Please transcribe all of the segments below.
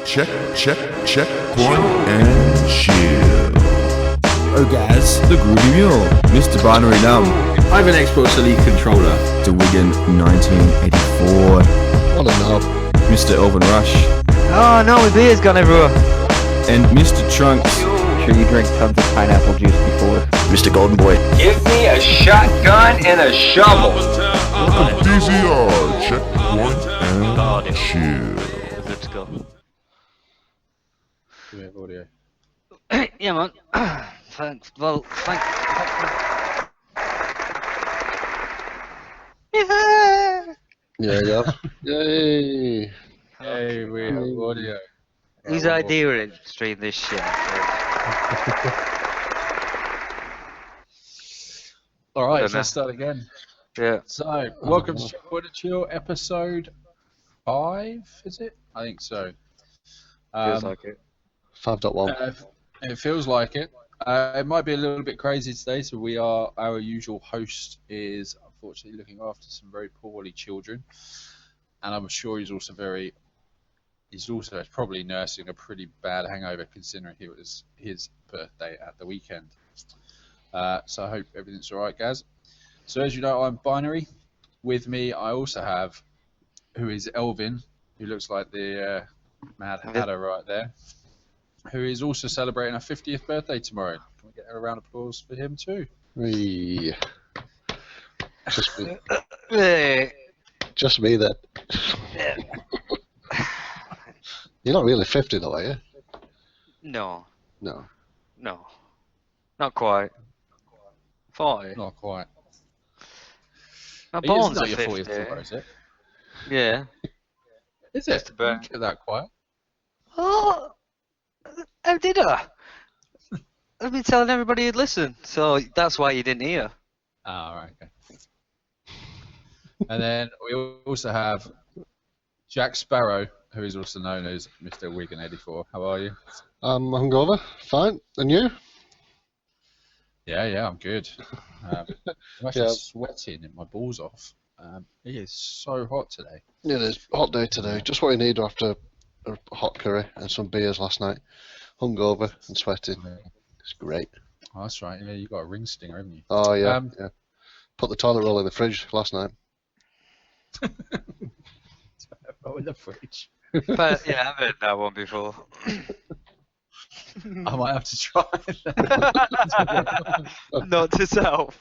Checkpoint and chill. Ogaz, the Groovy Mule, Mr. Binary Numb, I'm an Xbox Elite controller. The Wigan 1984, What a knob. Mr. Elvin Rush, Oh no, my beer's gone everywhere. and Mr. Trunks. Sure you drank tons of pineapple juice before. Mr. Golden Boy. Give me a shotgun and a shovel. DZR, checkpoint and chill. Let's go. Do we have audio? Yeah, man. Thanks. Well, thanks. Yeah. Yay. Hey, we have audio. Whose idea is to stream this shit? Alright, Dunno. let's start again. Yeah. So, welcome to Checkpoint and Chill, episode 5, is it? I think so. Feels like it. 5.1. It feels like it. It might be a little bit crazy today, so our usual host is unfortunately looking after some very poorly children, and I'm sure he's also probably nursing a pretty bad hangover considering it was his birthday at the weekend. So I hope everything's alright, Gaz. So as you know, I'm Binary. With me, I also have, who is Elvin, who looks like the Mad Hatter right there, who is also celebrating her 50th birthday tomorrow. Can we get a round of applause for him too? Whee. Just me. Eh, Just me then. You're not really 50 though, are you? No, No. not quite. 40. Not quite. My It's bones not are your 50. 40th tomorrow, is it? Yeah. Is it? about- Don't get that quiet. Oh, how did I? I've been telling everybody you'd listen, so that's why you didn't hear. Ah, right, okay. And then we also have Jack Sparrow, who is also known as Mr. Wigan 84. How are you? I'm hungover. Fine. And you? Yeah, I'm good. I'm actually Yeah. sweating and my balls off. It is so hot today. It is. Hot day today. Just what you need after a hot curry and some beers last night. Hungover and sweating. It's great. Oh, that's right. Yeah, you got a ring stinger, haven't you? Oh, yeah. Um, Yeah. Put the toilet roll in the fridge last night. Oh, in the fridge. But yeah, I've heard that one before. I might have to try Not to self.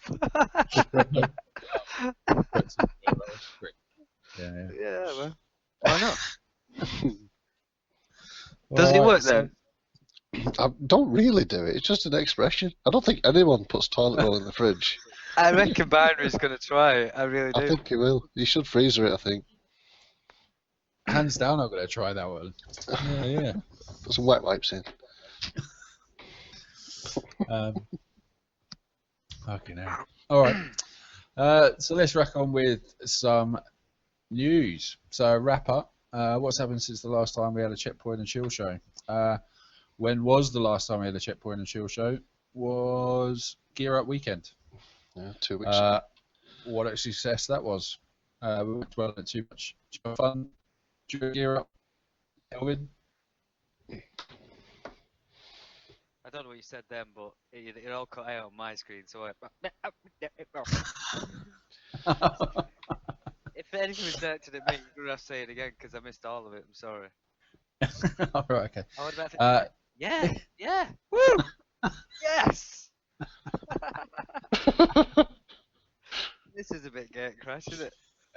Yeah. Yeah, man. Why not? Does it work then? I don't really do it. It's just an expression. I don't think anyone puts toilet roll in the fridge. I reckon Binary's going to try it. I really do. I think he will. You should freezer it, I think. Hands down, I'm going to try that one. Yeah. Put some wet wipes in. Okay, now. All right. So let's rack on with some news. So wrap up. What's happened since the last time we had a Checkpoint and Chill show? When was the last time we had a Checkpoint and Chill show? Was Gear Up Weekend. Yeah, 2 weeks ago. What a success that was. We won't dwell on it too much. Did you have fun during Gear Up, Elvin? I don't know what you said then, but it all cut out on my screen, so if anything was directed at me, you're going to have to say it again, because I missed all of it. I'm sorry. All right, okay. I would have to yeah, woo, yes! This is a bit gate crash, isn't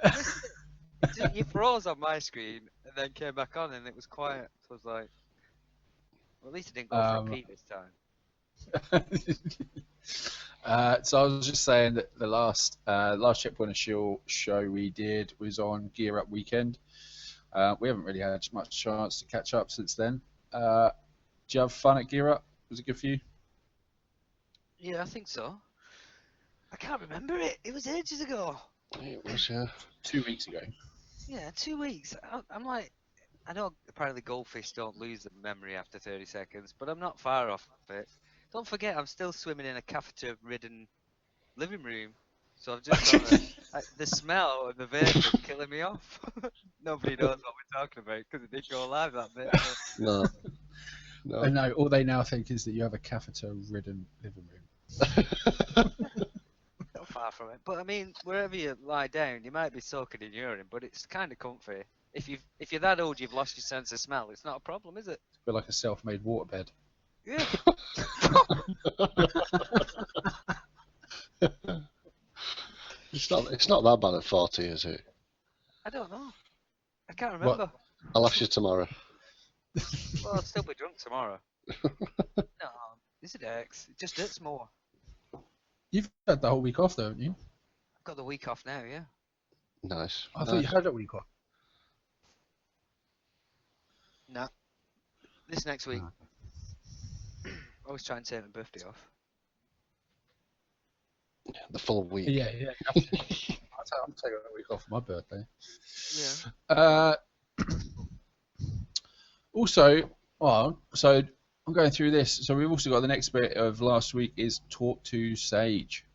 it? You froze on my screen, and then came back on, and it was quiet, so I was like, well, at least it didn't go for a pee this time. So I was just saying that the last Checkpoint and Chill show we did was on Gear Up Weekend. We haven't really had much chance to catch up since then. Did you have fun at Gear Up? Was it good for you? Yeah, I think so. I can't remember it. It was ages ago. It was, yeah. 2 weeks ago. Yeah, 2 weeks. I'm like, I know apparently goldfish don't lose their memory after 30 seconds, but I'm not far off it. Don't forget, I'm still swimming in a catheter-ridden living room, so I've just got the smell and the vapor killing me off. Nobody knows what we're talking about because it did go live that bit. No. No. And no, all they now think is that you have a catheter-ridden living room. Not far from it. But I mean, wherever you lie down, you might be soaking in urine, but it's kind of comfy. If you're that old, you've lost your sense of smell. It's not a problem, is it? It's a bit like a self-made waterbed. Yeah. It's not that bad at 40, is it? I don't know. I can't remember. I'll ask you tomorrow. Well, I'll still be drunk tomorrow. No, is it X? It just hurts more. You've had the whole week off, though, haven't you? I've got the week off now, yeah. Nice. I thought you had a week off. Nah. This next week. I always try and take my birthday off. The full week. Yeah. I'm taking a week off for my birthday. Yeah. Also, so I'm going through this. So we've also got the next bit of last week is Talk to Sage.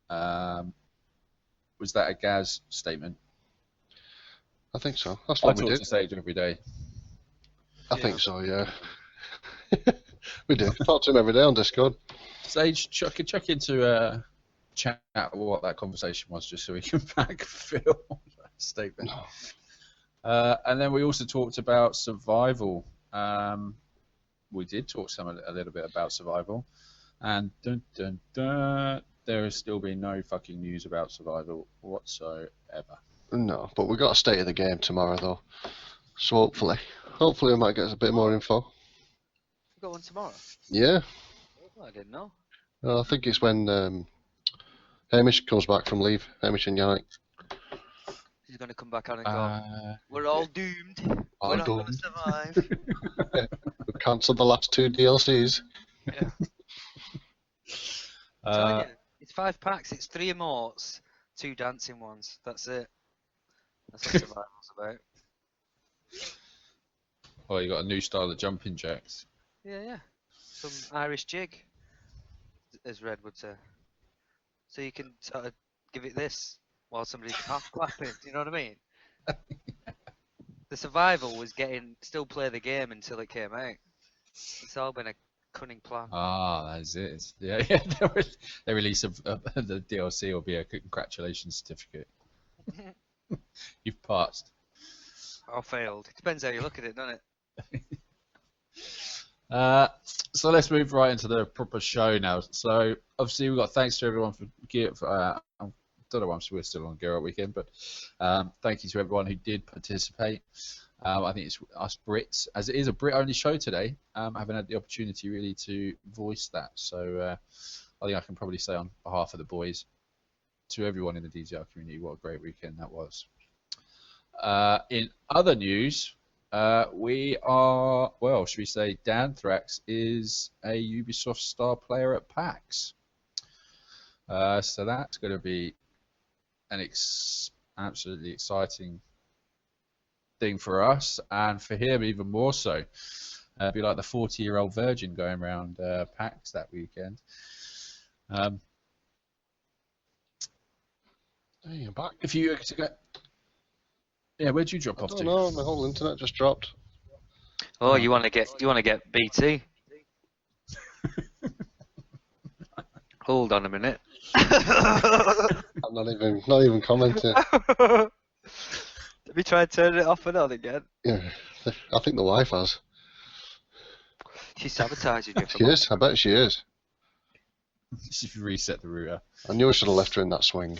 Was that a Gaz statement? I think so. That's I what we talk did. to Sage every day. I think so, yeah. We do. Talk to him every day on Discord. Sage, check into chat what that conversation was, just so we can backfill that statement. And then we also talked about survival. We did talk a little bit about survival, and there has still been no fucking news about survival whatsoever. No, but we got a state of the game tomorrow, though. So hopefully we might get a bit more info. You got one tomorrow? Yeah. Oh, I didn't know. I think it's when Hamish comes back from leave. Hamish and Yannick. He's going to come back on and go, we're all doomed. All We're not going to doomed." survive. We cancelled the last 2 DLCs. Yeah. Telling you, it's 5 packs, it's 3 emotes, 2 dancing ones. That's it. That's what survival's about. Oh, you got a new style of jumping jacks. Yeah. Some Irish jig, as Red would say. So you can sort of give it this while somebody's half clapping. Do you know what I mean? The survival was still play the game until it came out. It's all been a cunning plan. Ah, that's it. Yeah. The release of the DLC will be a congratulations certificate. You've passed. Or failed. It depends how you look at it, doesn't it? So let's move right into the proper show now. So obviously we've got thanks to everyone for I don't know why we're still on Gear Up Weekend, but thank you to everyone who did participate. I think it's us Brits, as it is a Brit-only show today. Haven't had the opportunity really to voice that, so I think I can probably say on behalf of the boys, to everyone in the DZR community, what a great weekend that was. In other news, we are, well, should we say Danthrax is a Ubisoft star player at PAX. So that's going to be an absolutely exciting thing for us, and for him even more so. Be like the 40-year-old virgin going around PAX that weekend. Hey, you're back. If you yeah, where'd you drop I off don't to? know, my whole internet just dropped. Oh, you want to get BT? Hold on a minute. I'm not even commenting. Have you tried turning it off and on again? Yeah, I think the wife has. She's sabotaging you. She is, I bet she is. If you reset the router. I knew I should have left her in that swing.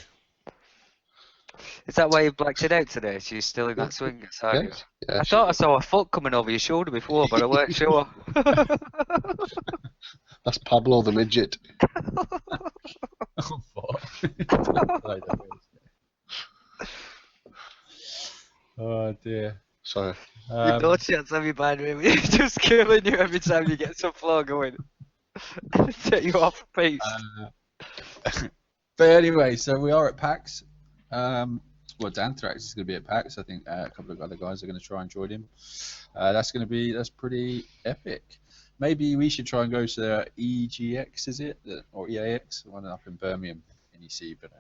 Is that why you blacked it out today? She's still in that swing. Sorry. Yeah, I thought I saw a foot coming over your shoulder before, but I weren't sure. that's Pablo the midget. Oh, fuck. Oh dear. Sorry. You've no chance of you buying me. It's just killing you every time you get some flow going. Take you off pace. But anyway, so we are at PAX. Well, Danthrax is going to be at PAX. I think a couple of other guys are going to try and join him. That's pretty epic. Maybe we should try and go to EGX, is it? Or EAX, the one up in Birmingham, NEC. But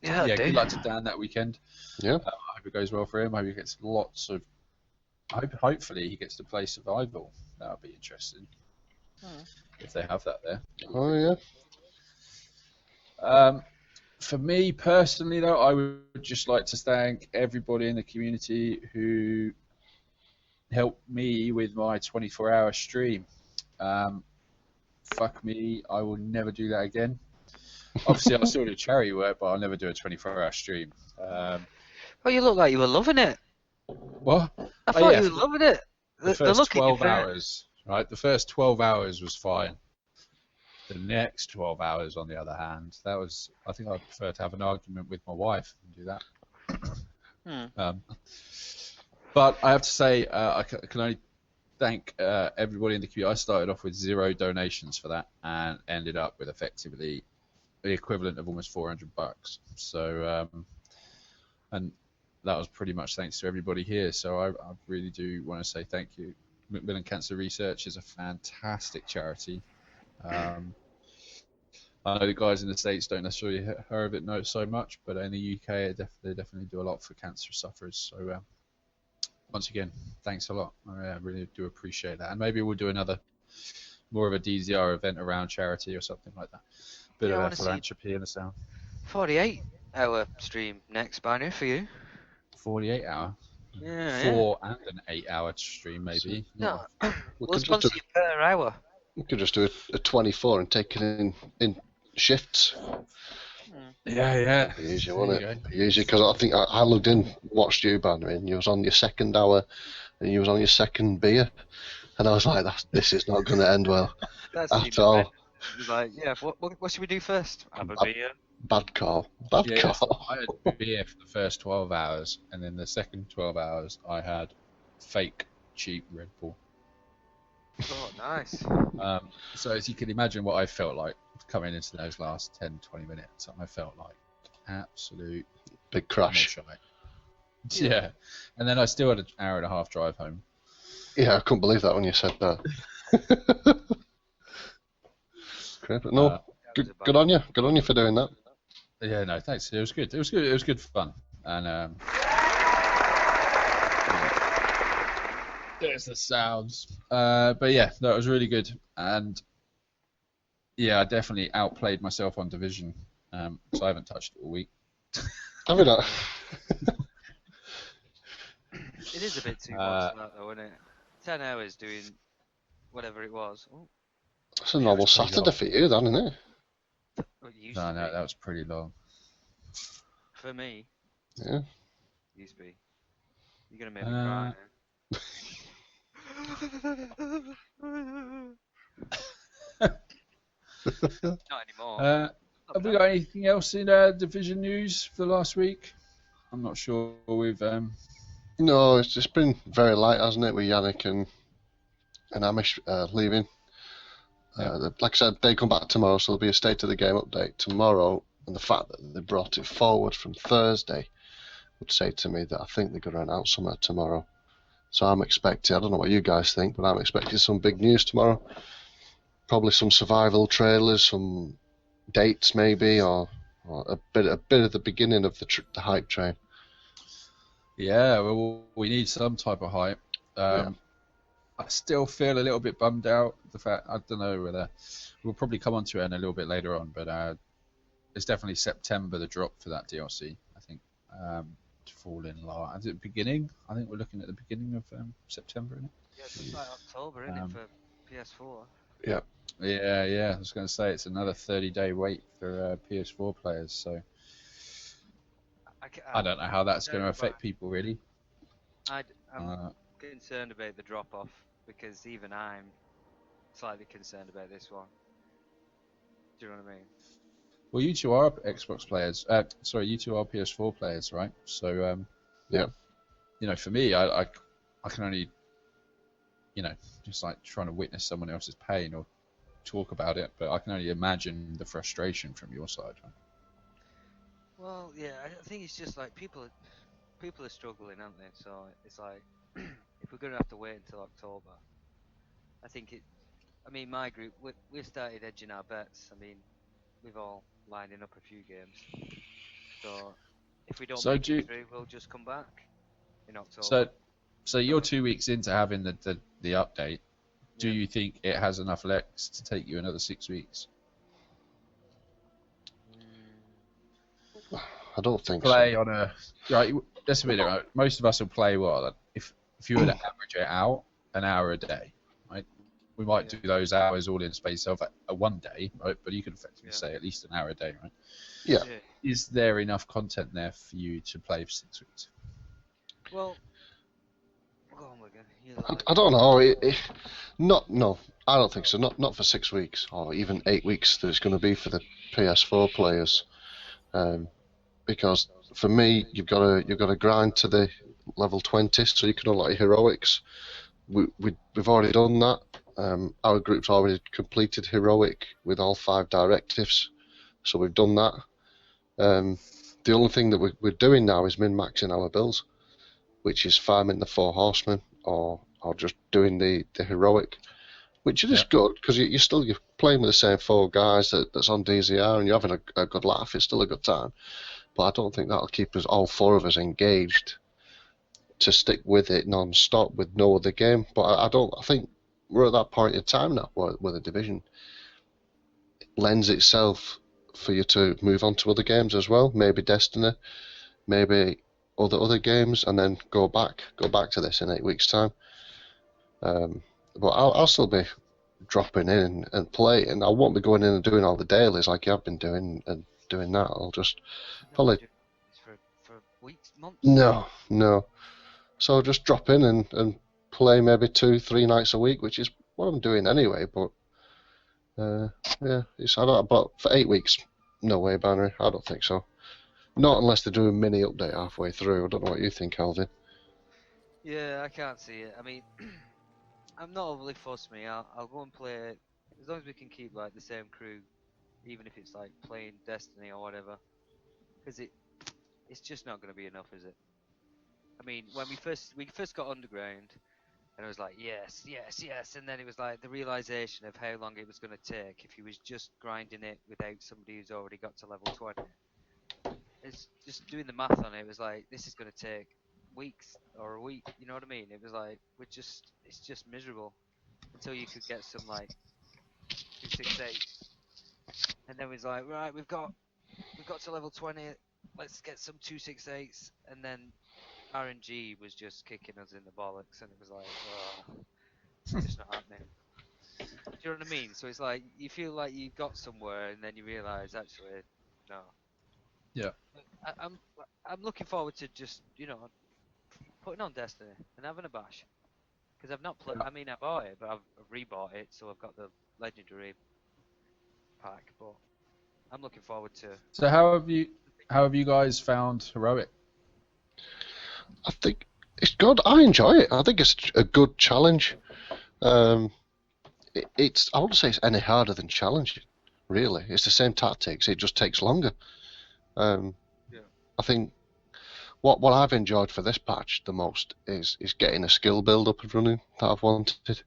Yeah, I do. good luck to Dan that weekend. Yeah. I hope it goes well for him. I hope he gets lots of. Hopefully he gets to play Survival. That would be interesting if they have that there. Oh yeah. For me personally, though, I would just like to thank everybody in the community who helped me with my 24-hour stream. Fuck me, I will never do that again. Obviously, I'll still do charity work, but I'll never do a 24-hour stream. Well, you look like you were loving it. What? I thought yeah, you were loving it. The first 12 hours, right? The first 12 hours was fine. The next 12 hours, on the other hand, I think I'd prefer to have an argument with my wife and do that. But I have to say, I can only thank everybody in the community. I started off with 0 donations for that and ended up with effectively the equivalent of almost $400. So, and that was pretty much thanks to everybody here. So I really do want to say thank you. Macmillan Cancer Research is a fantastic charity. I know the guys in the States don't necessarily hear of it so much, but in the UK, they definitely do a lot for cancer sufferers. So once again, thanks a lot. I really do appreciate that. And maybe we'll do more of a DZR event around charity or something like that. Bit of philanthropy in the sound. 48-hour stream next, Binary, for you. 48 hour? Yeah. 4 and an 8-hour stream, maybe. No, We we'll could sponsor you per hour. We could just do a 24 and take it in shifts. Yeah. Easier, wasn't it? Easier, because I think I logged in, watched you, Banner, and you was on your second hour, and you was on your second beer, and I was like, this is not going to end well at all. It was like, yeah, what should we do first? Have a beer. Bad call. Bad call. I had beer for the first 12 hours, and then the second 12 hours, I had fake, cheap Red Bull. Oh, nice. So as you can imagine what I felt like coming into those last 10-20 minutes, I felt like absolute big crash. Yeah. And then I still had an hour and a half drive home. Yeah, I couldn't believe that when you said that. Great, but no, good on you. Good on you for doing that. Yeah, no, thanks. It was good. It was good fun. And there's the sounds. But yeah, no, it was really good. And yeah, I definitely outplayed myself on Division. So I haven't touched it all week. Have you not? It is a bit too much for that, though, isn't it? 10 hours doing whatever it was. Oh. That's a normal Saturday for you, then, isn't it? No, that was pretty long. For me. Yeah. Used to be. You're gonna make me cry now. Not anymore. Have we got anything else in Division news for the last week? I'm not sure we've. No, it's just been very light, hasn't it, with Yannick and Amish leaving. Like I said, they come back tomorrow, so there'll be a state of the game update tomorrow. And the fact that they brought it forward from Thursday would say to me that I think they're going to announce something tomorrow. So I'm expecting, I don't know what you guys think, but I'm expecting some big news tomorrow. Probably some survival trailers, some dates maybe, or a bit of the beginning of the hype train. Yeah, well, we need some type of hype. I still feel a little bit bummed out. The fact, I don't know whether we'll probably come onto it in a little bit later on, but it's definitely September the drop for that DLC. I think to fall in line. Is it the beginning? I think we're looking at the beginning of September, isn't it? Yeah, it's like October, isn't it, for PS4? Yeah. Yeah. I was going to say it's another 30-day wait for PS4 players. So I don't know how that's going to affect people really. I'm concerned about the drop off because even I'm slightly concerned about this one. Do you know what I mean? Well, you two are Xbox players. You two are PS4 players, right? So yeah. You know, for me, I can only, just like trying to witness someone else's pain or talk about it, but I can only imagine the frustration from your side. Right? Well, yeah, I think it's just like people are struggling, aren't they? So it's like if we're going to have to wait until October, I think my group, we've started edging our bets. I mean, we've all lining up a few games. So if we don't So make do you- it through, we'll just come back in October. So you're 2 weeks into having the update. Do Yeah. you think it has enough legs to take you another 6 weeks? I don't think Play on a right. Let's admit it. Right? Most of us will play if you were to average it out an hour a day, right? We might do those hours all in space of a one day, right? But you could effectively say at least an hour a day, right? Yeah. Is there enough content there for you to play for 6 weeks? Well, oh my god, I don't know. No, I don't think so. Not for 6 weeks or even 8 weeks that it's going to be for the PS4 players. Because for me, you've got to grind to the level 20 so you can unlock your heroics. We've already done that. Our group's already completed heroic with all 5 directives, so we've done that. The only thing that we're doing now is min-maxing our builds, which is farming the 4 horsemen or just doing the heroic, which is good because you're playing with the same 4 guys that's on DZR and you're having a good laugh. It's still a good time, but I don't think that'll keep us all 4 of us engaged to stick with it non-stop with no other game. But I think we're at that point in time now where the Division lends itself for you to move on to other games as well. Maybe Destiny, maybe other games, and then go back to this in 8 weeks' time. But I'll still be dropping in and playing. I won't be going in and doing all the dailies like you have been doing and doing that. I'll just probably for weeks, months. No. So I'll just drop in and play maybe 2-3 nights a week, which is what I'm doing anyway. But but for 8 weeks, no way, Bannery. I don't think so. Not unless they do a mini update halfway through. I don't know what you think, Alvin. Yeah, I can't see it. I mean, I'm not overly fussed, me. I'll go and play as long as we can keep like the same crew, even if it's like playing Destiny or whatever. Because it's just not going to be enough, is it? I mean, when we first got Underground, and it was like yes, and then it was like the realization of how long it was going to take if he was just grinding it without somebody who's already got to level 20. It's just doing the math on it. It was like this is going to take weeks or a week. You know what I mean? It was like it's just miserable until you could get some like 268, and then it was like right, we've got to level 20. Let's get some 268s, and then RNG was just kicking us in the bollocks, and it was like, oh, it's just not happening. Do you know what I mean? So it's like you feel like you got somewhere, and then you realise actually, no. Yeah. I'm looking forward to just putting on Destiny and having a bash, because I've not played. I mean, I bought it, but I've rebought it, so I've got the legendary pack. But I'm looking forward to. So how have you guys found heroic? I think it's good. I enjoy it. I think it's a good challenge. I wouldn't say it's any harder than challenging. Really, it's the same tactics. It just takes longer. I think what I've enjoyed for this patch the most is getting a skill build up and running that I've wanted,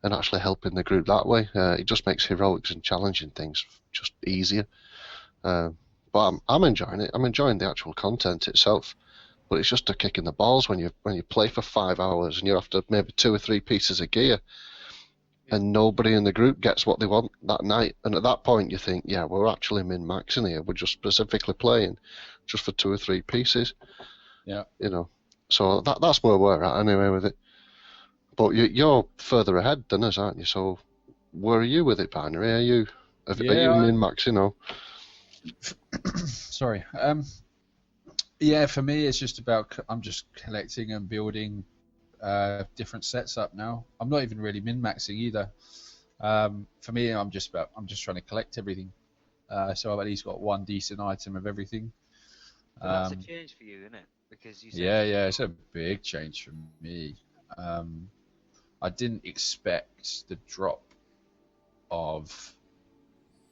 and actually helping the group that way. It just makes heroics and challenging things just easier. But I'm enjoying it. I'm enjoying the actual content itself. But it's just a kick in the balls when you play for 5 hours and you're after maybe 2 or 3 pieces of gear, and nobody in the group gets what they want that night. And at that point, you think, yeah, we're actually min-maxing here. We're just specifically playing just for 2 or 3 pieces. Yeah. So that's where we're at anyway with it. But you're further ahead than us, aren't you? So where are you with it, Binary? Are you min-maxing or? Sorry. Yeah, for me, it's just about I'm just collecting and building different sets up now. I'm not even really min-maxing either. For me, I'm just trying to collect everything. So I've at least got one decent item of everything. So that's a change for you, isn't it? Because you said yeah, it's a big change for me. I didn't expect the drop of.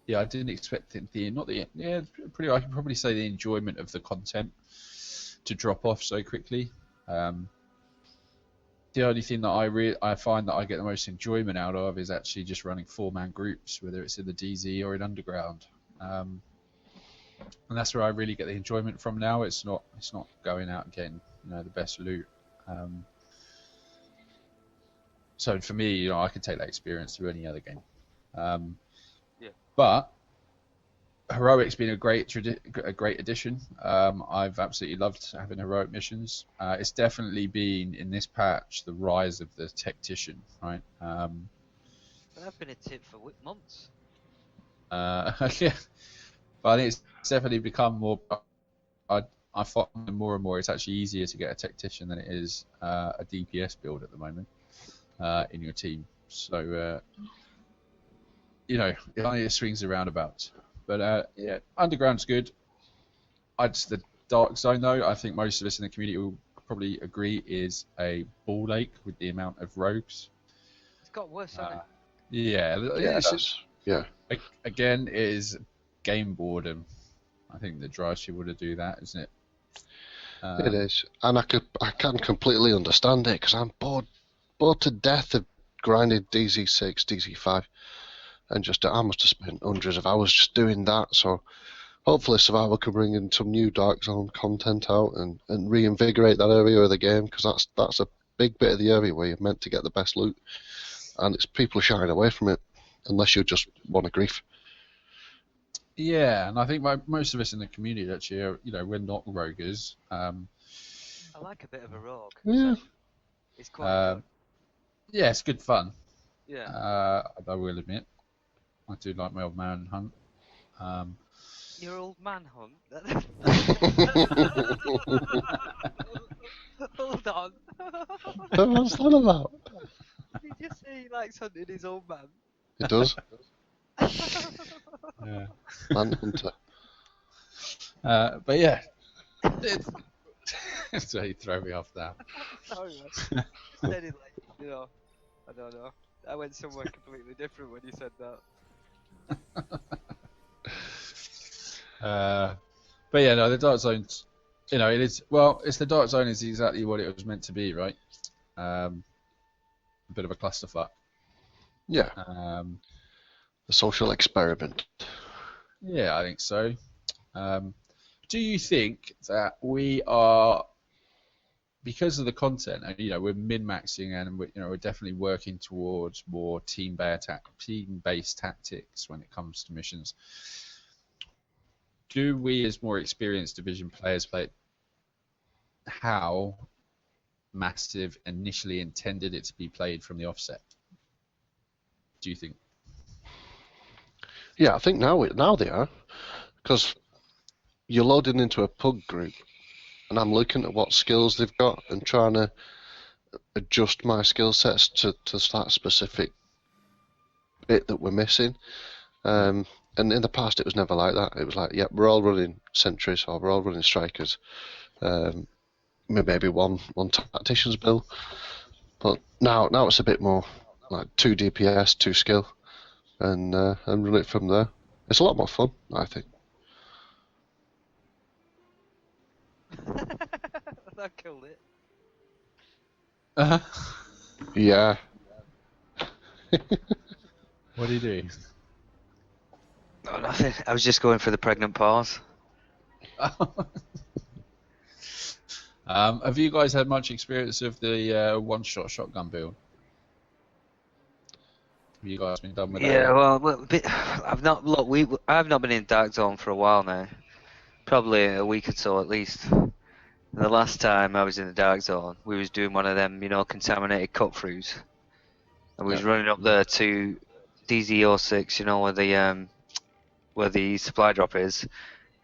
Yeah, I didn't expect I can probably say the enjoyment of the content to drop off so quickly. The only thing that I find that I get the most enjoyment out of is actually just running 4-man groups, whether it's in the DZ or in Underground. and that's where I really get the enjoyment from now. It's not going out and getting the best loot. So for me, I can take that experience to any other game. Yeah. But Heroic's been a great addition. I've absolutely loved having heroic missions. It's definitely been in this patch the rise of the tactician, right? I've been a tip for months. Yeah, but I think it's definitely become more. I find more and more it's actually easier to get a tactician than it is a DPS build at the moment in your team. So it swings and roundabouts. But yeah, Underground's good. The Dark Zone though, I think most of us in the community will probably agree is a ball ache with the amount of rogues. It's got worse, hasn't it? Yeah, Yeah, yeah. Again, it is game boredom. I think that drives people to do that, isn't it? It is, and I can completely understand it because I'm bored to death of grinding DZ6, DZ5, and I must have spent hundreds of hours just doing that. So hopefully Survival can bring in some new Dark Zone content out and reinvigorate that area of the game, because that's a big bit of the area where you're meant to get the best loot, and it's people shying away from it unless you just want a grief. Yeah, and I think most of us in the community actually are, we're not roguers. I like a bit of a rogue. Yeah. It's quite good. Yeah, it's good fun. Yeah. I will admit, I do like my old man hunt. Your old man hunt? Hold on. What's that about? Did you say he likes hunting his old man? It does. Yeah. Manhunter. But yeah, so you throw me off now. Sorry, man. Said it like, I don't know. I went somewhere completely different when you said that. But yeah, no, the Dark Zone's, it is, well, the Dark Zone is exactly what it was meant to be, right? A bit of a clusterfuck. Yeah. The social experiment. Yeah, I think so. Do you think that we are, because of the content, and we're min-maxing and we're definitely working towards more team-based tactics when it comes to missions? Do we, as more experienced Division players, play how Massive initially intended it to be played from the offset? Do you think? Yeah, I think now they are, because you're loading into a pug group, and I'm looking at what skills they've got and trying to adjust my skill sets to that specific bit that we're missing. And in the past, it was never like that. It was like, yep, we're all running sentries or we're all running strikers. Maybe one tactician's build, but now it's a bit more like 2 DPS, 2 skill. And run it from there. It's a lot more fun, I think. That killed it. Yeah. What do you do? No, nothing. I was just going for the pregnant pause. Have you guys had much experience of the one-shot shotgun build? Have you guys been done with that? Yeah, well, I've not been in Dark Zone for a while now. Probably a week or so at least. The last time I was in the Dark Zone, we was doing one of them, contaminated cut-throughs. And we was running up there to DZ06, where the supply drop is.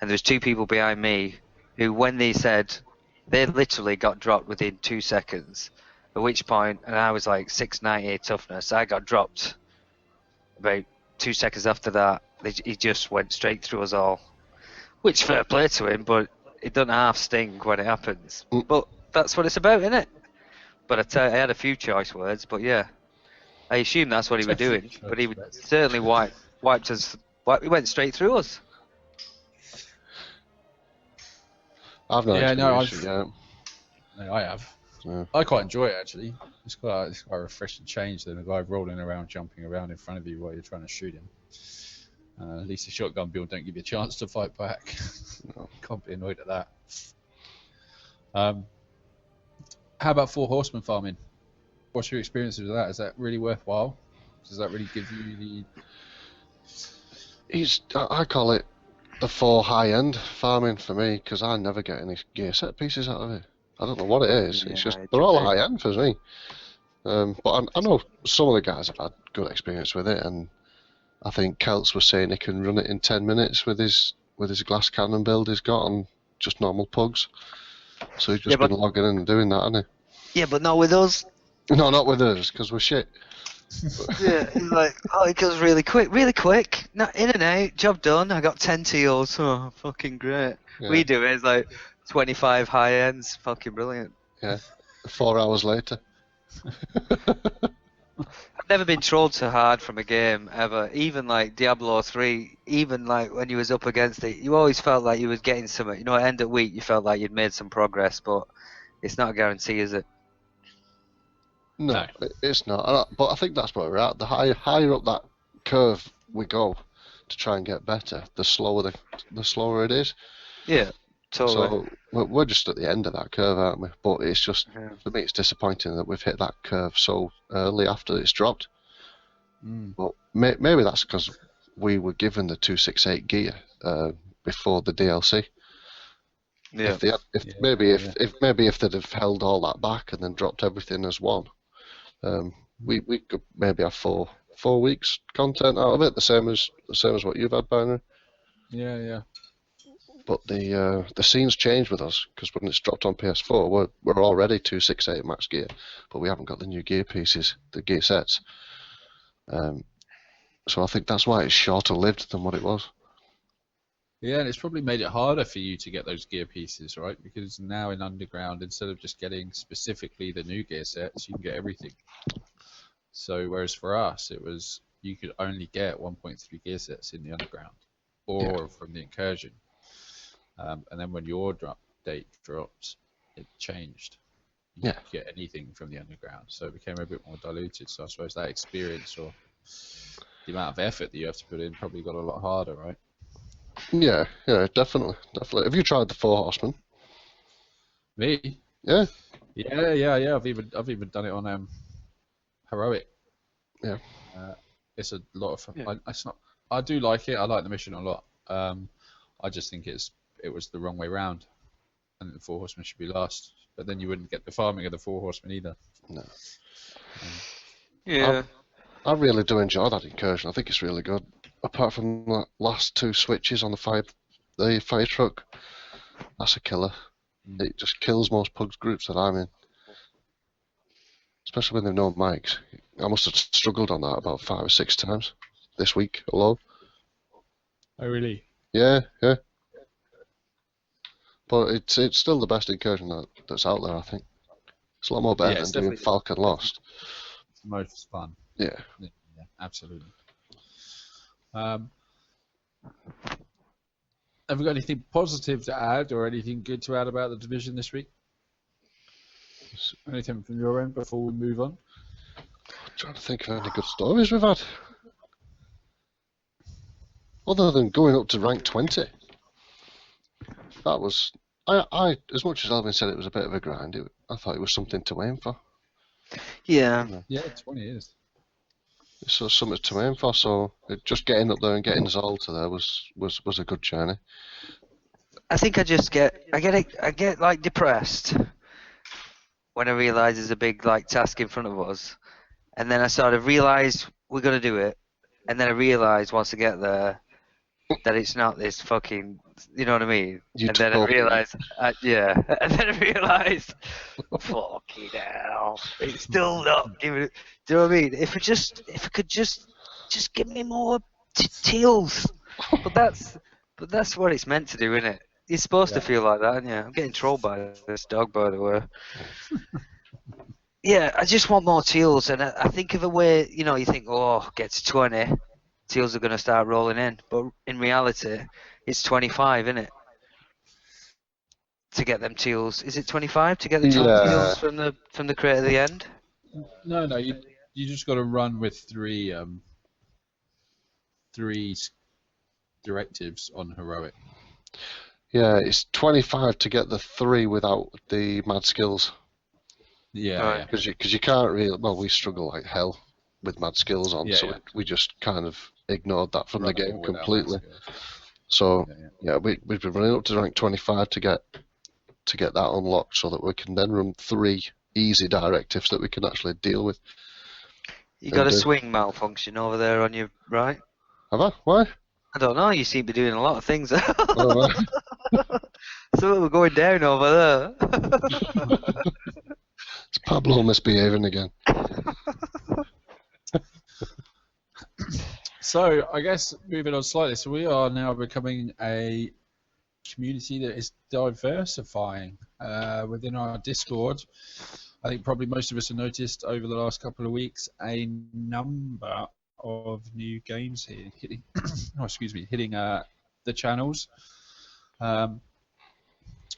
And there's 2 people behind me who, when they said, they literally got dropped within 2 seconds. At which point, and I was like 690 toughness, I got dropped. About 2 seconds after that, he just went straight through us all. Which, fair play to him, but it doesn't half sting when it happens. But that's what it's about, isn't it? But I had a few choice words, but yeah. I assume that's what he was doing. But he certainly wiped us. He went straight through us. I've not experienced it yet. No, I have. Yeah. I quite enjoy it actually. It's quite a refreshing change than a guy rolling around, jumping around in front of you while you're trying to shoot him. At least the shotgun build don't give you a chance to fight back. Can't be annoyed at that. How about Four Horsemen farming? What's your experience with that? Is that really worthwhile? Does that really give you the... I call it the 4 high-end farming for me, because I never get any gear set pieces out of it. I don't know what it is. It's just, they're all high-end for me. But I know some of the guys have had good experience with it, and I think Celts was saying he can run it in 10 minutes with his glass cannon build he's got on just normal pugs. So he's just been logging in and doing that, hasn't Yeah, but not with us. he? No, not with us, because we're shit. Yeah, he's like, oh, it goes really quick. Not in and out, job done. I got 10 teals. Oh, fucking great. Yeah. We do it. It's like 25 high ends. Fucking brilliant. Yeah, 4 hours later. I've never been trolled so hard from a game ever. Even like Diablo 3, even like when you was up against it, you always felt like you was getting something. You know, at end of week, you felt like you'd made some progress, but it's not a guarantee, is it? No, it's not. But I think that's where we're at. The higher up that curve we go to try and get better, the slower it is. Yeah, totally. So we're just at the end of that curve, aren't we? But it's just, for me, it's disappointing that we've hit that curve so early after it's dropped. But maybe that's because we were given the 268 gear before the DLC. Yeah. If they'd have held all that back and then dropped everything as one, we could maybe have four weeks content out of it, the same as what you've had, Binary. Yeah. But the scene's changed with us, because when it's dropped on PS4, we're already 268 max gear, but we haven't got the new gear pieces, the gear sets. So I think that's why it's shorter lived than what it was. Yeah, and it's probably made it harder for you to get those gear pieces, right? Because now in Underground, instead of just getting specifically the new gear sets, you can get everything. So whereas for us, it was you could only get 1.3 gear sets in the Underground or from the Incursion. And then when your date dropped, it changed. You could get anything from the Underground, so it became a bit more diluted. So I suppose that experience or the amount of effort that you have to put in probably got a lot harder, right? Yeah, definitely. Have you tried the Four Horsemen? Me? Yeah. Yeah. I've even done it on Heroic. Yeah. It's a lot of fun. Yeah. I do like it. I like the mission a lot. I just think it was the wrong way round. I think the Four Horsemen should be last, but then you wouldn't get the farming of the Four Horsemen either. No. Yeah. I really do enjoy that Incursion. I think it's really good. Apart from the last 2 switches on the fire truck, that's a killer. It just kills most pugs groups that I'm in. Especially when they've no mics. I must have struggled on that about 5 or 6 times this week alone. Oh, really? Yeah. But it's still the best Incursion that's out there, I think. It's a lot more better than doing Falcon Lost. It's the most fun. Yeah, absolutely. Have we got anything positive to add or anything good to add about the division this week? Anything from your end before we move on? I'm trying to think of any good stories we've had. Other than going up to rank 20. That was... I as much as Alvin said it was a bit of a grind, I thought it was something to aim for. Yeah. Yeah, 20 is. It's something to aim for, so just getting up there and getting Zolta there was a good journey. I think I get like depressed when I realise there's a big like task in front of us, and then I sort of realise we're gonna do it, and then I realise once I get there that it's not this fucking, you know what I mean? And then I realise, and then I realise, fucking hell, it's still not giving it. Do you know what I mean? If it could just give me more teals, but that's what it's meant to do, isn't it? You're supposed to feel like that, aren't you? I'm getting trolled by this dog, by the way. Yeah, I just want more teals, and I think of a way, you know, you think, oh, get to 20. Teals are going to start rolling in, but in reality, it's 25, isn't it? To get them teals, is it 25 to get the teals from the crate at the end? No, you just got to run with three directives on heroic. Yeah, it's 25 to get the 3 without the mad skills. Yeah, Right. yeah. Because you can't really. Well, we struggle like hell with mad skills on, Yeah, so yeah. we just kind of ignored that from the Run them game all without completely. mass skills. So Yeah, yeah. yeah, we've been running up to rank 25 to get that unlocked, so that we can then run 3 easy directives that we can actually deal with. You got a And, swing malfunction over there on your right? Have I? Why? I don't know. You seem to be doing a lot of things. Oh, right. So we're going down over there. It's Pablo misbehaving again. So I guess moving on slightly, so we are now becoming a community that is diversifying within our Discord. I think probably most of us have noticed over the last couple of weeks a number of new games here hitting, hitting the channels. I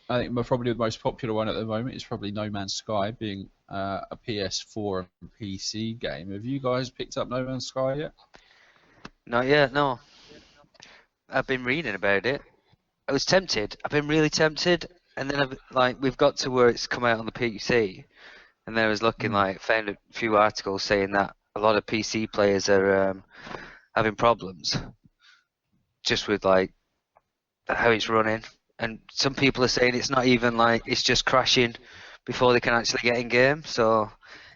think probably the most popular one at the moment is probably No Man's Sky, being a PS4 and PC game. Have you guys picked up No Man's Sky yet? Not yet, no. I've been reading about it. I was tempted. I've been really tempted, and then we've got to where it's come out on the PC, and then I was looking found a few articles saying that a lot of PC players are having problems just with how it's running, and some people are saying it's not even it's just crashing before they can actually get in game. So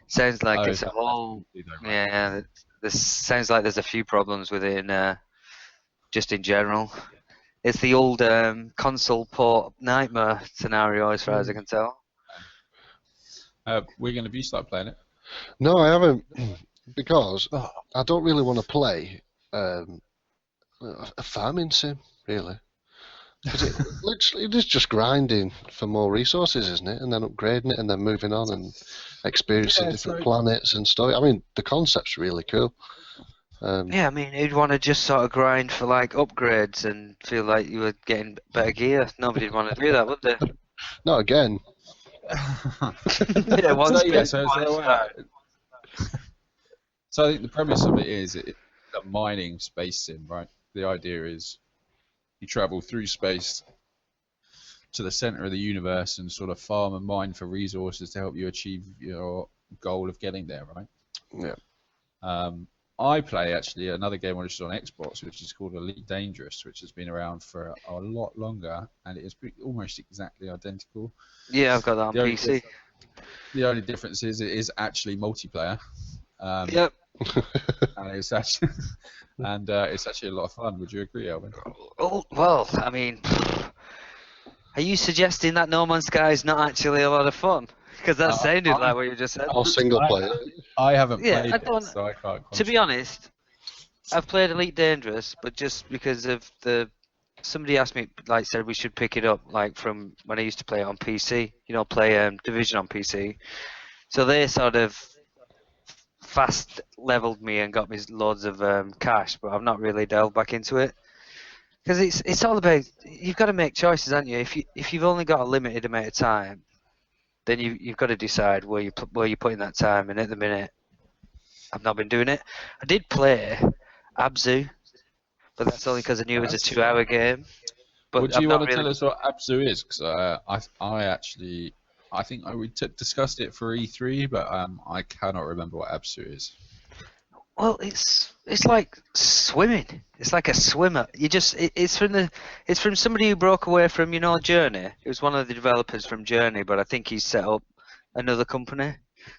it sounds like it's a whole yeah. This sounds like there's a few problems with it just in general. It's the old console port nightmare scenario, as far as I can tell. We're going to start playing it. No, I haven't, because I don't really want to play a farming sim, really. Because it is just grinding for more resources, isn't it? And then upgrading it, and then moving on and experiencing different planets and stuff. I mean, the concept's really cool. Yeah, I mean, you'd want to just sort of grind for upgrades and feel like you were getting better gear. Nobody'd want to do that, would they? Not again. Yeah, so I think the premise of it is it's a mining space sim, right? The idea is you travel through space to the center of the universe and sort of farm and mine for resources to help you achieve your goal of getting there, right? Yeah. I play actually another game which is on Xbox, which is called Elite Dangerous, which has been around for a lot longer, and it is almost exactly identical. Yeah, I've got that on PC. The only difference is it is actually multiplayer. Yep. And it's actually a lot of fun. Would you agree, Alvin? Oh, well, I mean, are you suggesting that No Man's Sky is not actually a lot of fun? Because that sounded like what you just said. All single player. I haven't Yeah, played I don't- it, so I can't. To be honest, I've played Elite Dangerous, but just because of somebody asked me, said we should pick it up, from when I used to play it on PC. Play Division on PC. So they sort of fast leveled me and got me loads of cash, but I've not really delved back into it. Because it's all about, you've got to make choices, haven't you? If you've only got a limited amount of time, then you've got to decide where you're putting that time. And at the minute, I've not been doing it. I did play Abzu, but that's only because I knew it was a 2-hour game. But Would you want to tell us what Abzu is? Because I think we discussed it for E3, but I cannot remember what Abzu is. Well, it's like swimming. It's like a swimmer. It's from somebody who broke away from Journey. It was one of the developers from Journey, but I think he's set up another company.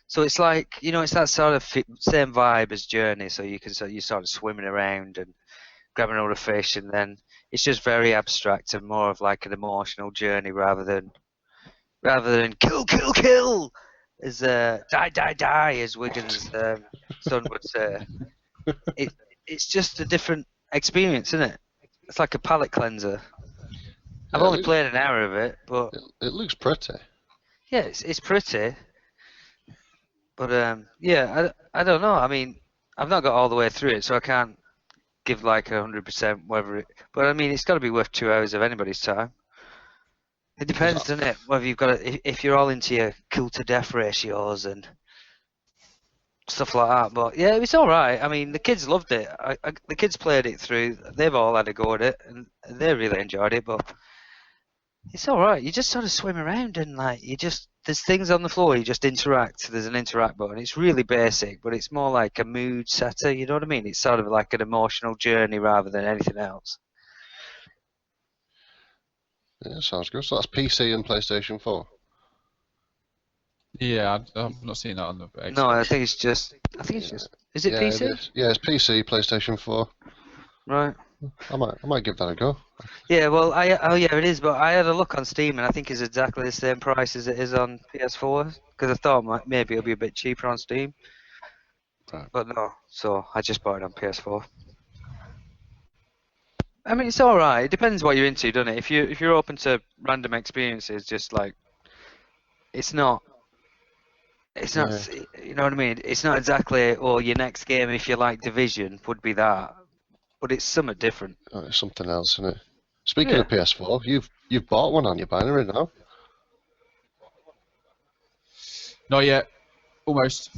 So it's it's that sort of same vibe as Journey. So you sort of swimming around and grabbing all the fish, and then it's just very abstract and more of an emotional journey rather than kill. As die, as Wiggins' son would say. It's just a different experience, isn't it? It's like a palate cleanser. I've only played an hour of it, but it looks pretty. Yeah, it's pretty. But yeah, I don't know. I mean, I've not got all the way through it, so I can't give 100% whether it. But I mean, it's got to be worth 2 hours of anybody's time. It depends, doesn't it? Whether you've got if you're all into your kill to death ratios and stuff like that. But yeah, it's all right. I mean, the kids loved it. The kids played it through. They've all had a go at it, and they really enjoyed it. But it's all right. You just sort of swim around and like there's things on the floor. You just interact. There's an interact button. It's really basic, but it's more like a mood setter. You know what I mean? It's sort of like an emotional journey rather than anything else. Yeah, sounds good. So that's PC and PlayStation 4. Yeah, I've not seen that on the Xbox. No, I think it's just. Is it Yeah, PC? it is. Yeah, it's PC, PlayStation 4. Right. I might give that a go. Yeah, well, it is, but I had a look on Steam, and I think it's exactly the same price as it is on PS4, because I thought maybe it'll be a bit cheaper on Steam. Right. But no, so I just bought it on PS4. I mean, it's alright. It depends what you're into, doesn't it? If you're open to random experiences, just like it's not, you know what I mean? It's not exactly, your next game, if you like Division, would be that. But it's somewhat different. Oh, it's something else, isn't it? Speaking Yeah. of PS4, you've bought one on your binary now. Not yet. Almost.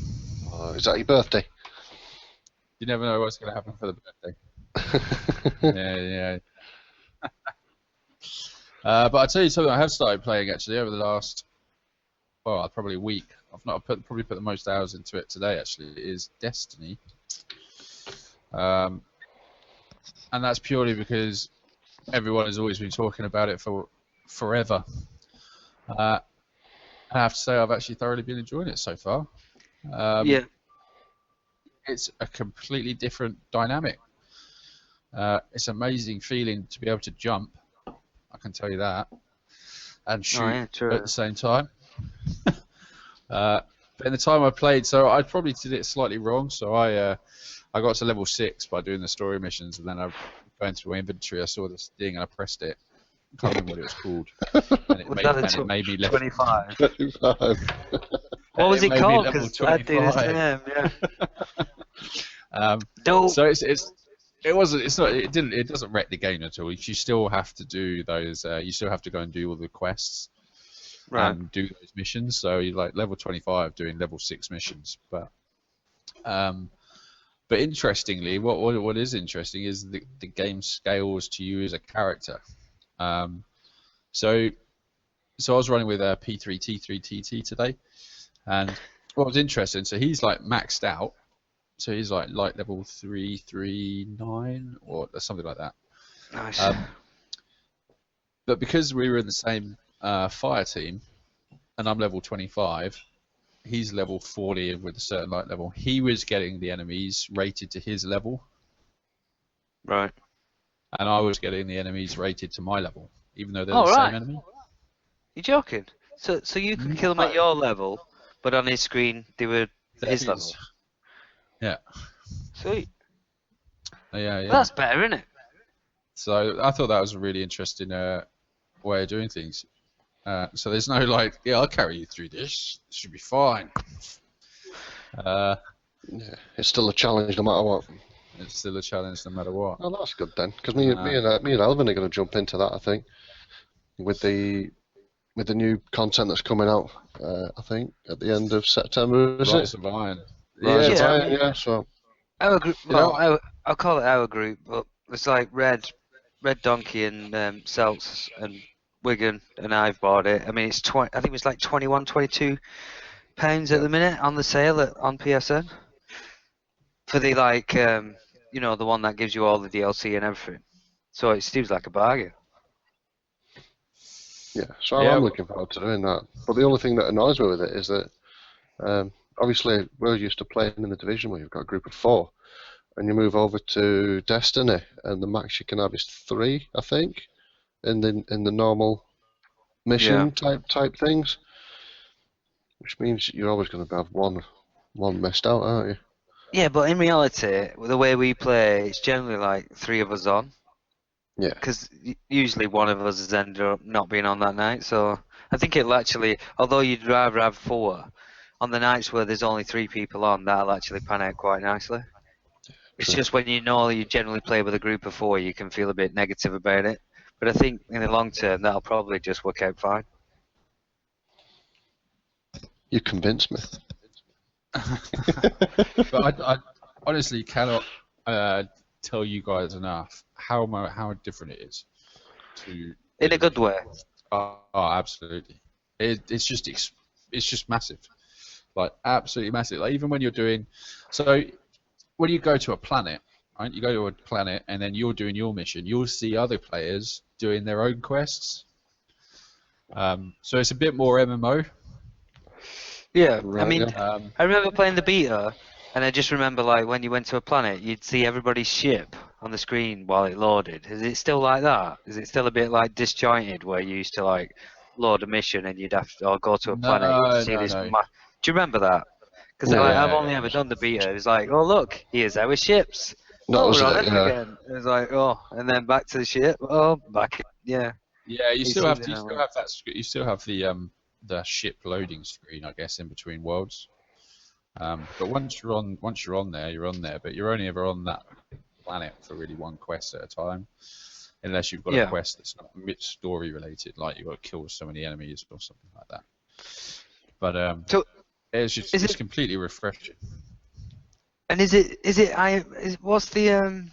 Oh, is that your birthday? You never know what's going to happen for the birthday. Yeah. But I'll tell you something I have started playing actually over the last, probably a week. Probably put the most hours into it today actually, is Destiny. And that's purely because everyone has always been talking about it for forever. I have to say I've actually thoroughly been enjoying it so far. Yeah. It's a completely different dynamic. It's an amazing feeling to be able to jump, I can tell you that, and shoot true. at the same time. But in the time I played, so I probably did it slightly wrong. So I got to level 6 by doing the story missions, and then I going through my inventory, I saw this thing and I pressed it. I can't remember what it was called. And it made me level 25. 25. What was it made me called? level Because I'd do the 25. same, yeah. Dope. So it doesn't wreck the game at all. You still have to do those. You still have to go and do all the quests and do those missions. So you're like level 25 doing level 6 missions. But interestingly, what is interesting is the game scales to you as a character. So I was running with P3T3TT today, and what was interesting, so he's like maxed out. So he's like level 339 or something like that. Nice. But because we were in the same fire team, and I'm level 25, he's level 40 with a certain light level. He was getting the enemies rated to his level, Right. and I was getting the enemies rated to my level, even though they're Oh, the right. same enemy. You joking? So you could kill him at your level, but on his screen they were his level. Yeah. Sweet. Yeah. That's better, isn't it? So I thought that was a really interesting way of doing things. So there's no like, yeah, I'll carry you through this. This should be fine. Yeah, it's still a challenge no matter what. It's still a challenge no matter what. Oh, that's good then, because me and Elvin are going to jump into that, I think, with the new content that's coming out. I think at the end of September, is Rise it? of Iron. Rise of Yeah. Iron, yeah. So Our group. You know- Well, I'll call it our group, but it's like Red Donkey and Seltz and Wigan and I've bought it. I mean, it's I think it was like 21, 22 pounds at the minute on the sale on PSN for the the one that gives you all the DLC and everything. So it seems like a bargain. yeah, so Yeah. I'm looking forward to doing that. But the only thing that annoys me with it is that obviously we're used to playing in the division where you've got a group of 4, and you move over to Destiny, and the max you can have is 3, I think, in the normal mission type things, which means you're always going to have one missed out, aren't you? Yeah, but in reality, the way we play, it's generally like 3 of us on. Yeah. Because usually one of us has ended up not being on that night. So I think it'll actually, although you'd rather have 4, on the nights where there's only 3 people on, that'll actually pan out quite nicely. It's True. just when you know you generally play with a group of 4, you can feel a bit negative about it. But I think in the long term, that'll probably just work out fine. You convinced me. But I honestly cannot tell you guys enough how different it is to. In a good way. Oh, absolutely. It's just massive, like absolutely massive. Like even when you're doing, so when you go to a planet, right? You go to a planet and then you're doing your mission. You'll see other players doing their own quests. So it's a bit more MMO. Yeah, Right, I mean, yeah. I remember playing the beta, and I just remember like when you went to a planet, you'd see everybody's ship on the screen while it loaded. Is it still like that? Is it still a bit like disjointed where you used to like load a mission and you'd have to or go to a planet and see this? No. Do you remember that? Because Yeah, I've only ever done the beta. It's like, oh look, here's our ships. That was we're on it, Earth yeah. again. It was like, oh, and then back to the ship. Oh, back. Yeah. Yeah, you You still see have that you now, still right? have that you still have the ship loading screen, I guess, in between worlds. But once you're on there, you're on there. But you're only ever on that planet for really one quest at a time, unless you've got Yeah. a quest that's not story related, like you've got to kill so many enemies or something like that. But So, it's just is it's it- completely refreshing. And what's the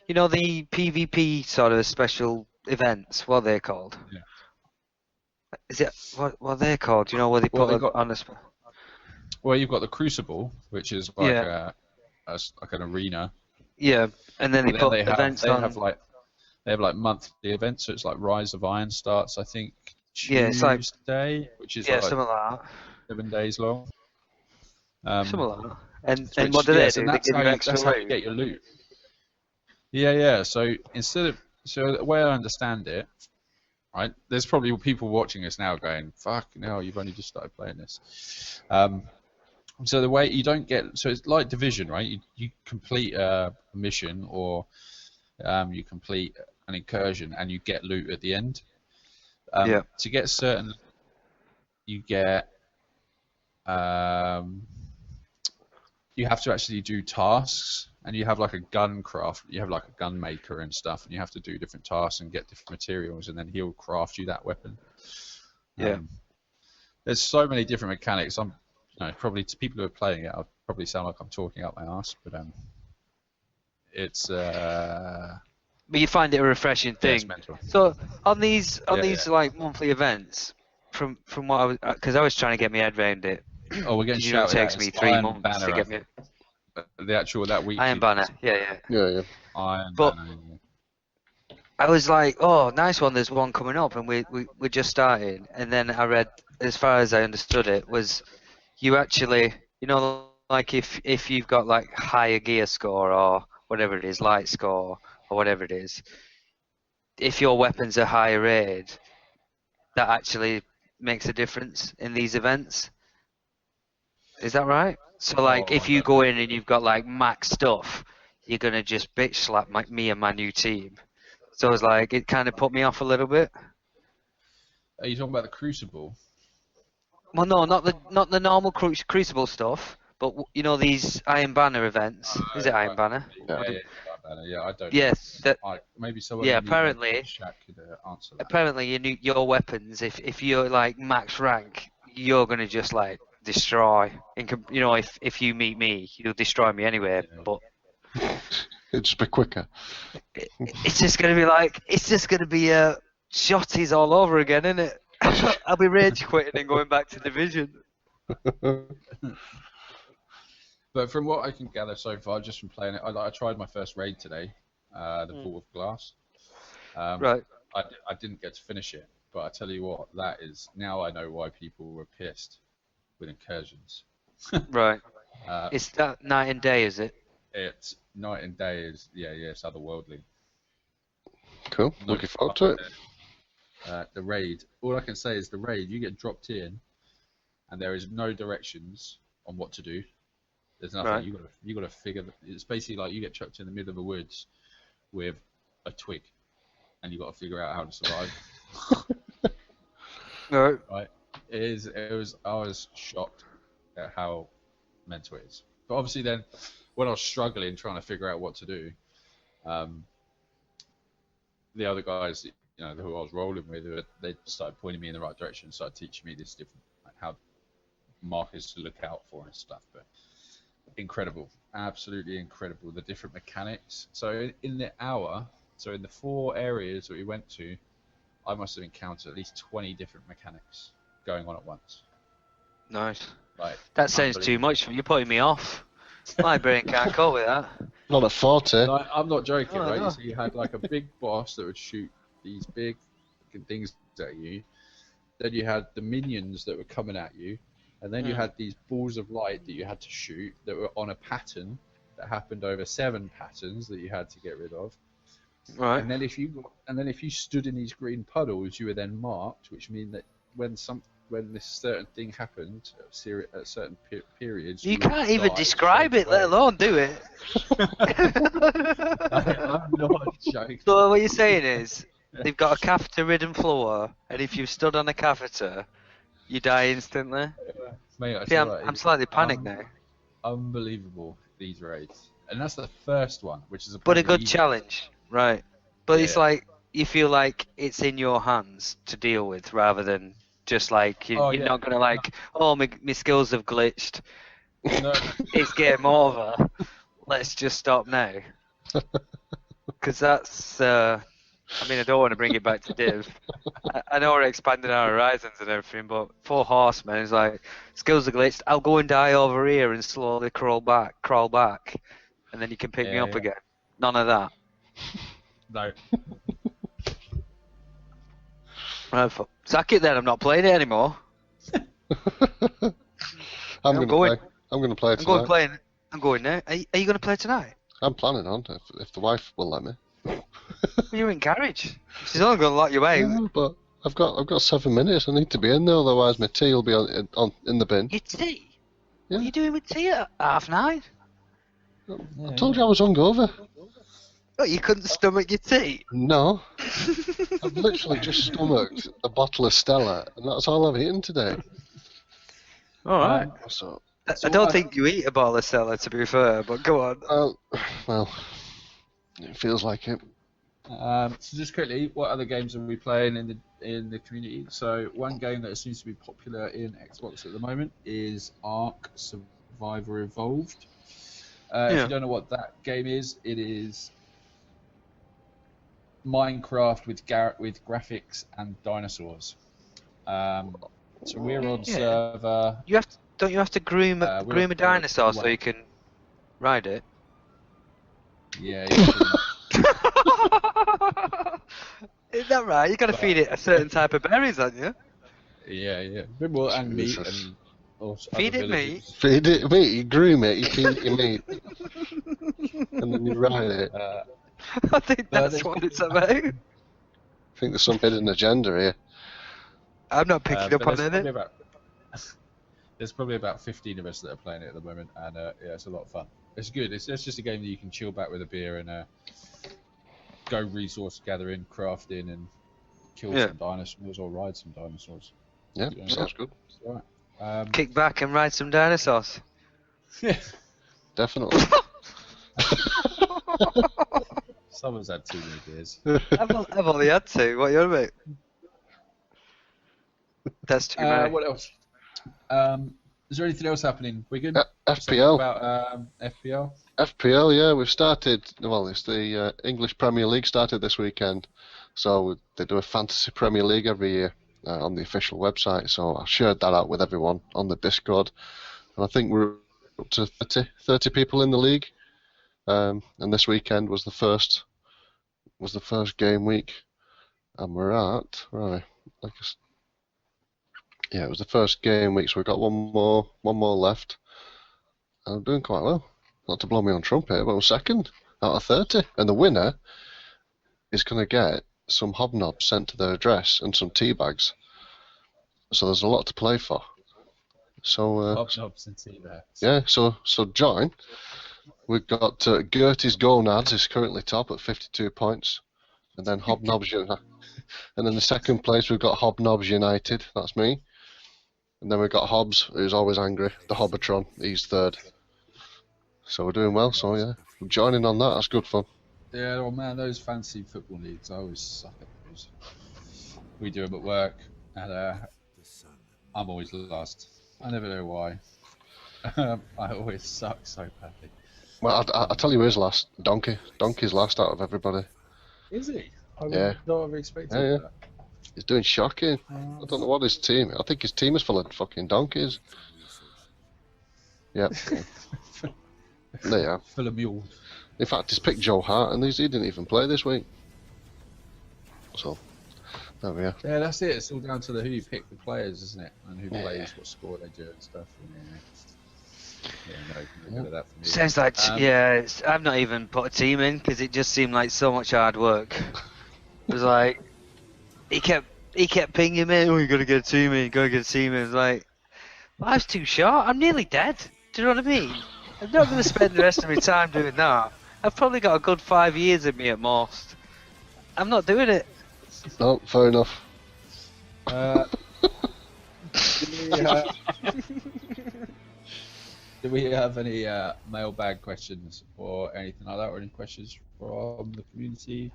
you know, the PvP sort of special events? What are they called? Yeah. Is it what are they called? Do you know where they Well, put they it got- on the spot? Well, you've got the Crucible, which is like Yeah. like an arena. Yeah, and then they But put then events on. they have like monthly events, so it's like Rise of Iron starts, I think, Yeah, it's like- Tuesday, which is Yeah, like something like 7 days long. that. Something like that. And Which- what do they yes, do? and They that's give how you you, extra that's how you loot. get your loot. Yeah. So the way I understand it, right? There's probably people watching us now going, "Fuck, no, you've only just started playing this." So the way you don't get, so it's like Division, right? You complete a mission or you complete an incursion and you get loot at the end. Yeah. To get certain, you get you have to actually do tasks, and you have like a gun craft. You have like a gun maker and stuff, and you have to do different tasks and get different materials, and then he'll craft you that weapon. Yeah. There's so many different mechanics. Probably to people who are playing it, I'll probably sound like I'm talking out my ass, but it's But you find it a refreshing yeah, thing. it's mental. So on these Yeah. like monthly events, from what I was, because I was trying to get my head around it. Oh, we're getting You know, it shouted takes at. me It's 3 Iron months Banner, to I get me. think. The actual that week. Iron Banner. Yeah. Yeah. Iron But- Banner. I was like, oh, nice one. There's one coming up, and we're just starting. And then I read, as far as I understood it, was you actually, you know, like if you've got like higher gear score or whatever it is, light score or whatever it is, if your weapons are higher rated, that actually makes a difference in these events. Is that right? So like, Oh, if I you don't go in and you've got like max stuff, you're gonna just bitch slap me and my new team. So it's like it kind of put me off a little bit. Are you talking about the Crucible? Well, no, not the normal Crucible stuff, but you know these Iron Banner events. Is it Iron Banner? Yeah. Iron Banner. Yeah, I don't. Yes. That Maybe someone. Yeah, in the apparently- chat could answer that. apparently your weapons, if you're like max rank, you're gonna just like destroy. You know, if you meet me, you'll destroy me anyway. Yeah. But It'd just be quicker. it's just gonna be shotties all over again, isn't it? I'll be rage quitting and going back to Division. But from what I can gather so far, just from playing it, I tried my first raid today, the Ball of Glass. Right. I didn't get to finish it, but I tell you what, that is now I know why people were pissed with incursions. Right. Uh, It's that night and day, is it? it's night and day. It's otherworldly. Cool. No Looking forward to it. The raid. All I can say is the raid. You get dropped in, and there is no directions on what to do. There's nothing. Right. You got to figure. It's basically like you get chucked in the middle of the woods with a twig, and you got to figure out how to survive. Right. Right. It was. I was shocked at how mental it is. But obviously, then when I was struggling trying to figure out what to do, the other guys, who I was rolling with, they started pointing me in the right direction, started teaching me this different, like how markers to look out for and stuff. But incredible, absolutely incredible. The different mechanics. So in the hour, so in the 4 areas that we went to, I must have encountered at least 20 different mechanics going on at once. Nice. Like, That sounds too much. You're putting me off. My brain can't cope with that. Not at 40. Like, I'm not joking, Oh, right? no. So you had like a big boss that would shoot these big fucking things at you. Then you had the minions that were coming at you, and then you had these balls of light that you had to shoot that were on a pattern that happened over 7 patterns that you had to get rid of. Right. And then if you stood in these green puddles, you were then marked, which means that when this certain thing happened at certain periods, You would can't even die describe straight it, let away. alone do it. I'm not joking. So what you're saying is, they've got a catheter-ridden floor, and if you've stood on a catheter, you die instantly. Mate, I See, tell you I'm what, slightly panicked now. Unbelievable, these raids. And that's the first one, which is But a apparently good easy. challenge, right? But it's Yeah. like, you feel like it's in your hands to deal with, rather than just like, Oh, you're yeah. not going to like, oh, my skills have glitched, No, it's game over, let's just stop now. Because that's, I mean, I don't want to bring it back to Div. I know we're expanding our horizons and everything, but 4 horsemen is like, skills are glitched, I'll go and die over here and slowly crawl back, and then you can pick me Yeah, up yeah. again. None of that. no. Right, sack it then, I'm not playing it anymore. I'm going. going to play I'm going tonight. playing. I'm going now. Are you going to play tonight? I'm planning on, if the wife will let me. Well, you're in garage. She's only going to lock you out. Yeah, but I've got 7 minutes. I need to be in there, otherwise my tea will be in the bin. Your tea? Yeah. What are you doing with tea at 9:30? I told you I was hungover. Oh, you couldn't stomach your tea? No, I've literally just stomached a bottle of Stella, and that's all I've eaten today. Alright. So, I don't think you eat a bottle of Stella, to be fair, but go on. well, it feels like it. So just quickly, what other games are we playing in the community? So one game that seems to be popular in Xbox at the moment is Ark Survivor Evolved. If Yeah. you don't know what that game is, it is Minecraft with graphics and dinosaurs. So we're on Yeah. server. Don't you have to groom we're a dinosaur so one. you can ride it? Yeah, pretty much. Is that right? You got to feed it a certain type of berries, haven't you? Yeah. Bit more and meat Jesus. and also Feed other it meat. villages. Feed it meat, you groom it, you feed it your meat, and then you ride it. I think No, that's there's- what it's about. I think there's some hidden agenda here. I'm not picking up But on it. there's probably about 15 of us that are playing it at the moment, and yeah, it's a lot of fun. It's good. It's just a game that you can chill back with a beer and go resource gathering, crafting, and kill Yeah. some dinosaurs or ride some dinosaurs. Yeah, Yeah. sounds good. It's all right. Kick back and ride some dinosaurs. Definitely. Someone's had too many beers. I've only had 2. What are you on about? That's too many. What else? Is there anything else happening? We good? FPL. About FPL. FPL, yeah, we've started. Well, it's the English Premier League started this weekend, so they do a Fantasy Premier League every year on the official website. So I shared that out with everyone on the Discord, and I think we're up to 30 people in the league. And this weekend was the first game week, and we're at right. Yeah, it was the first game week, so we've got one more left, and I'm doing quite well. Not to blow me on trumpet, but I'm second out of 30. And the winner is going to get some hobnobs sent to their address and some tea bags. So there's a lot to play for. So Hobnobs and tea bags. yeah, so join. We've got Gertie's Gonads is currently top at 52 points, and then Hobnobs United. And then the second place we've got Hobnobs United. That's me. And then we've got Hobbs, who's always angry. The Hobbatron, he's third. So we're doing well. So yeah, I'm joining on that. That's good fun. Yeah, well, man, those fancy football leagues, I always suck at those. We do them at work, and I'm always last. I never know why. I always suck so badly. Well, I'll tell you who is last. Donkey. Donkey's last out of everybody. Is he? I would Yeah. not have expected Yeah, yeah. that. He's doing shocking. I don't know what his team. I think his team is full of fucking donkeys. Yep. There you are. Full of mules. In fact, he's picked Joe Hart, and he didn't even play this week. So, there we are. Yeah, that's it. It's all down to who you pick the players, isn't it? And who plays, what score they do and stuff. No good at that for me. Sounds like I've not even put a team in because it just seemed like so much hard work. It was like he kept pinging me. Oh, you gotta get a team in. You gotta get a team in. It's like life's too short. I'm nearly dead. Do you know what I mean? I'm not gonna spend the rest of my time doing that. I've probably got a good 5 years in me at most. I'm not doing it. No, fair enough. Do we have any mailbag questions or anything like that, or any questions from the community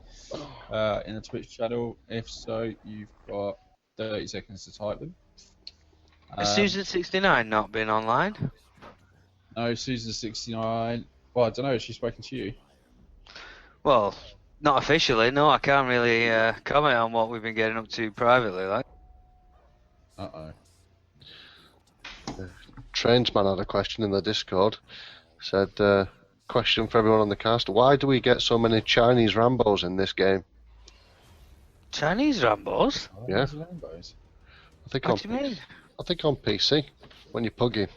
in the Twitch channel? If so, you've got 30 seconds to type them. Has Susan69 not been online? No, Susan69. Well, I don't know. Has she spoken to you? Well, not officially. No, I can't really comment on what we've been getting up to privately. Like. Uh-oh. Trainsman had a question in the Discord. Said, question for everyone on the cast. Why do we get so many Chinese Rambos in this game? Chinese Rambos? Yeah. Lambos. I think What do you mean? I think on PC, when you're pugging.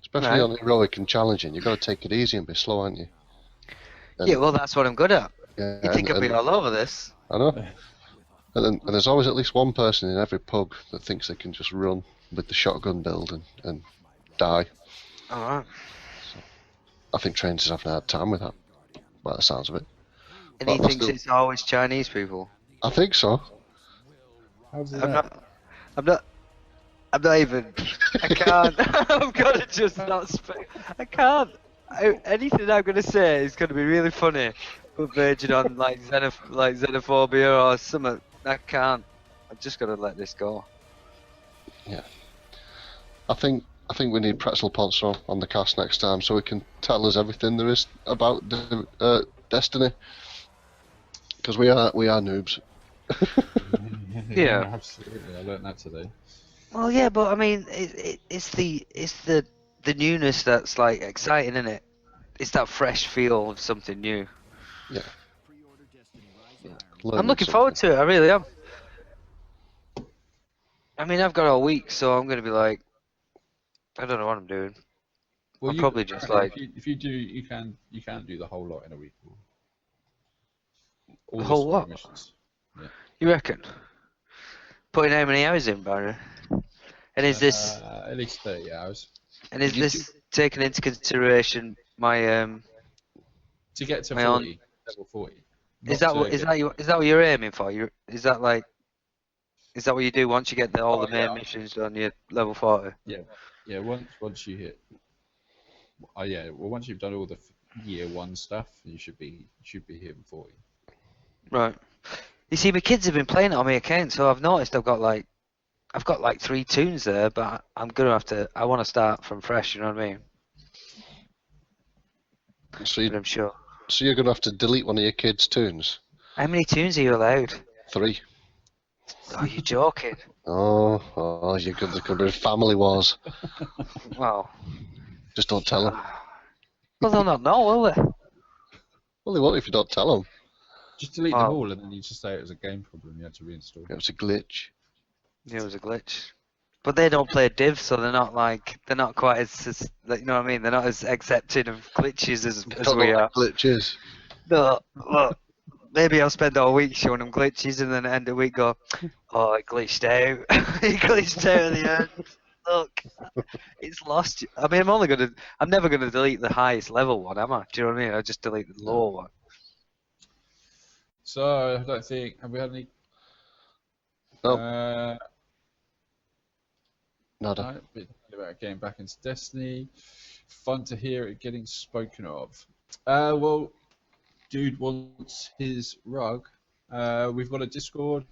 Especially Right. on heroic and challenging, you've got to take it easy and be slow, aren't you? And- Yeah, well, that's what I'm good at. Yeah, You think I'd be all over this? I know. And there's always at least one person in every pug that thinks they can just run with the shotgun build and die. Alright. I think Trains is having a hard time with that, by the sounds of it. And he But thinks still- it's always Chinese people. I think so. How's I'm not even. I can't. I'm gonna just not speak. I can't. Anything I'm gonna say is gonna be really funny, but verging on like xenophobia or something. I can't. I'm just gonna let this go. I think we need Pretzel Ponzo on the cast next time so he can tell us everything there is about the, Destiny. Because we are noobs. Yeah. Absolutely. I learned that today. Well, yeah, but I mean, it's the newness that's like exciting, isn't it? It's that fresh feel of something new. I'm looking forward to it. I really am. I mean, I've got all week, so I'm gonna be like, I don't know what I'm doing. Well, I'm probably just like if you do, you can do the whole lot in a week. All The whole story lot? missions. You reckon? Putting how many hours in, Barry? And is this at least 30 hours taking into consideration my to get to My 40, level 40? Is Not that what to get- is that what you're aiming for? Is that what you do once you get all the main yeah. missions on your level 40? Yeah, once you hit. Well, once you've done all the year 1 stuff, you should be hitting 40. Right. You see, my kids have been playing it on my account, so I've noticed I've got like 3 tunes there, but I'm gonna have to. I want to start from fresh. You know what I mean? So But I'm sure. you're going to have to delete one of your kids' tunes? How many tunes are you allowed? 3. Oh, you're joking. Oh, you're good. There could be family wars. Well, Just don't tell them. well, they'll not know, will they? Well, they won't if you don't tell them. Just delete Oh. them all, and then you just say it was a game problem. You had to reinstall. It was a glitch. Yeah, it was a glitch. But they don't play Div, so they're not quite as you know what I mean. They're not as accepting of glitches as Don't we know are. what glitches. No, look, maybe I'll spend all week showing them glitches, and then at the end of the week go, oh, it glitched out. It glitched out at the end. Look, it's lost. I mean, I'm never gonna delete the highest level one, am I? Do you know what I mean? I'll just delete the lower one. So I don't think have we had any. No. Nada. No, bit about getting back into Destiny. Fun to hear it getting spoken of. Well, dude wants his rug. We've got a Discord.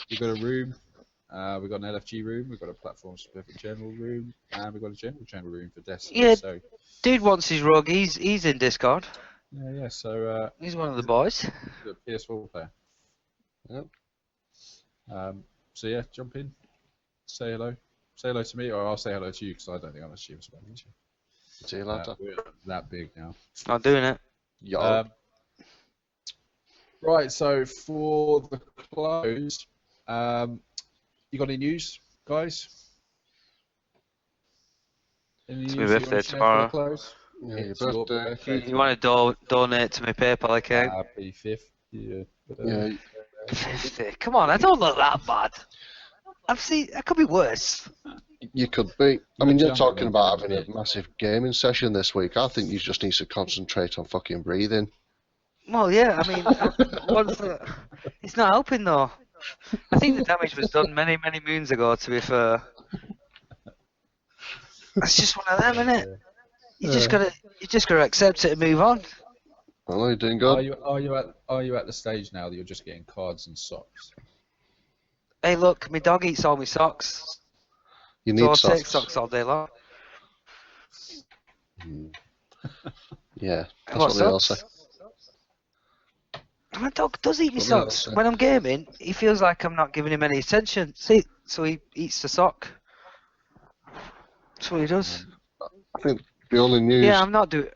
We've got a room. We've got an LFG room, we've got a platform specific general room, and we've got a general room for Destiny. Yeah. So Dude wants his rug. He's in Discord. yeah. So He's one of the boys. the PS4 player. Yep. So yeah, jump in, say hello to me, or I'll say hello to you because I don't think I'm as chief as you. See you later. We're that big now. I'm doing it. Yo. Right, so for the close, you got any news, guys? Any It's news my you wanna birthday share for the tomorrow. close? Yeah, It's your your birthday. You want to donate to my PayPal account? Happy 5th. Yeah. Yeah, 50. Come on, I don't look that bad. I could be worse. you could be. I mean, you're Jump talking in about a having a bit. massive gaming session this week. I think you just need to concentrate on fucking breathing. Well, yeah, I mean, it's not helping though. I think the damage was done many, many moons ago, to be fair. It's just one of them, isn't it? You just gotta accept it and move on. Well, you're doing Are good. you at the stage now that you're just getting cards and socks? Hey, look, my dog eats all my socks. You So need I'll take socks. socks all day long. Yeah, that's What what they all say. socks? My dog does eat my What they all socks. say. When I'm gaming, he feels like I'm not giving him any attention. See, so he eats the sock. That's what he does. I think the only news. Yeah, I'm not doing.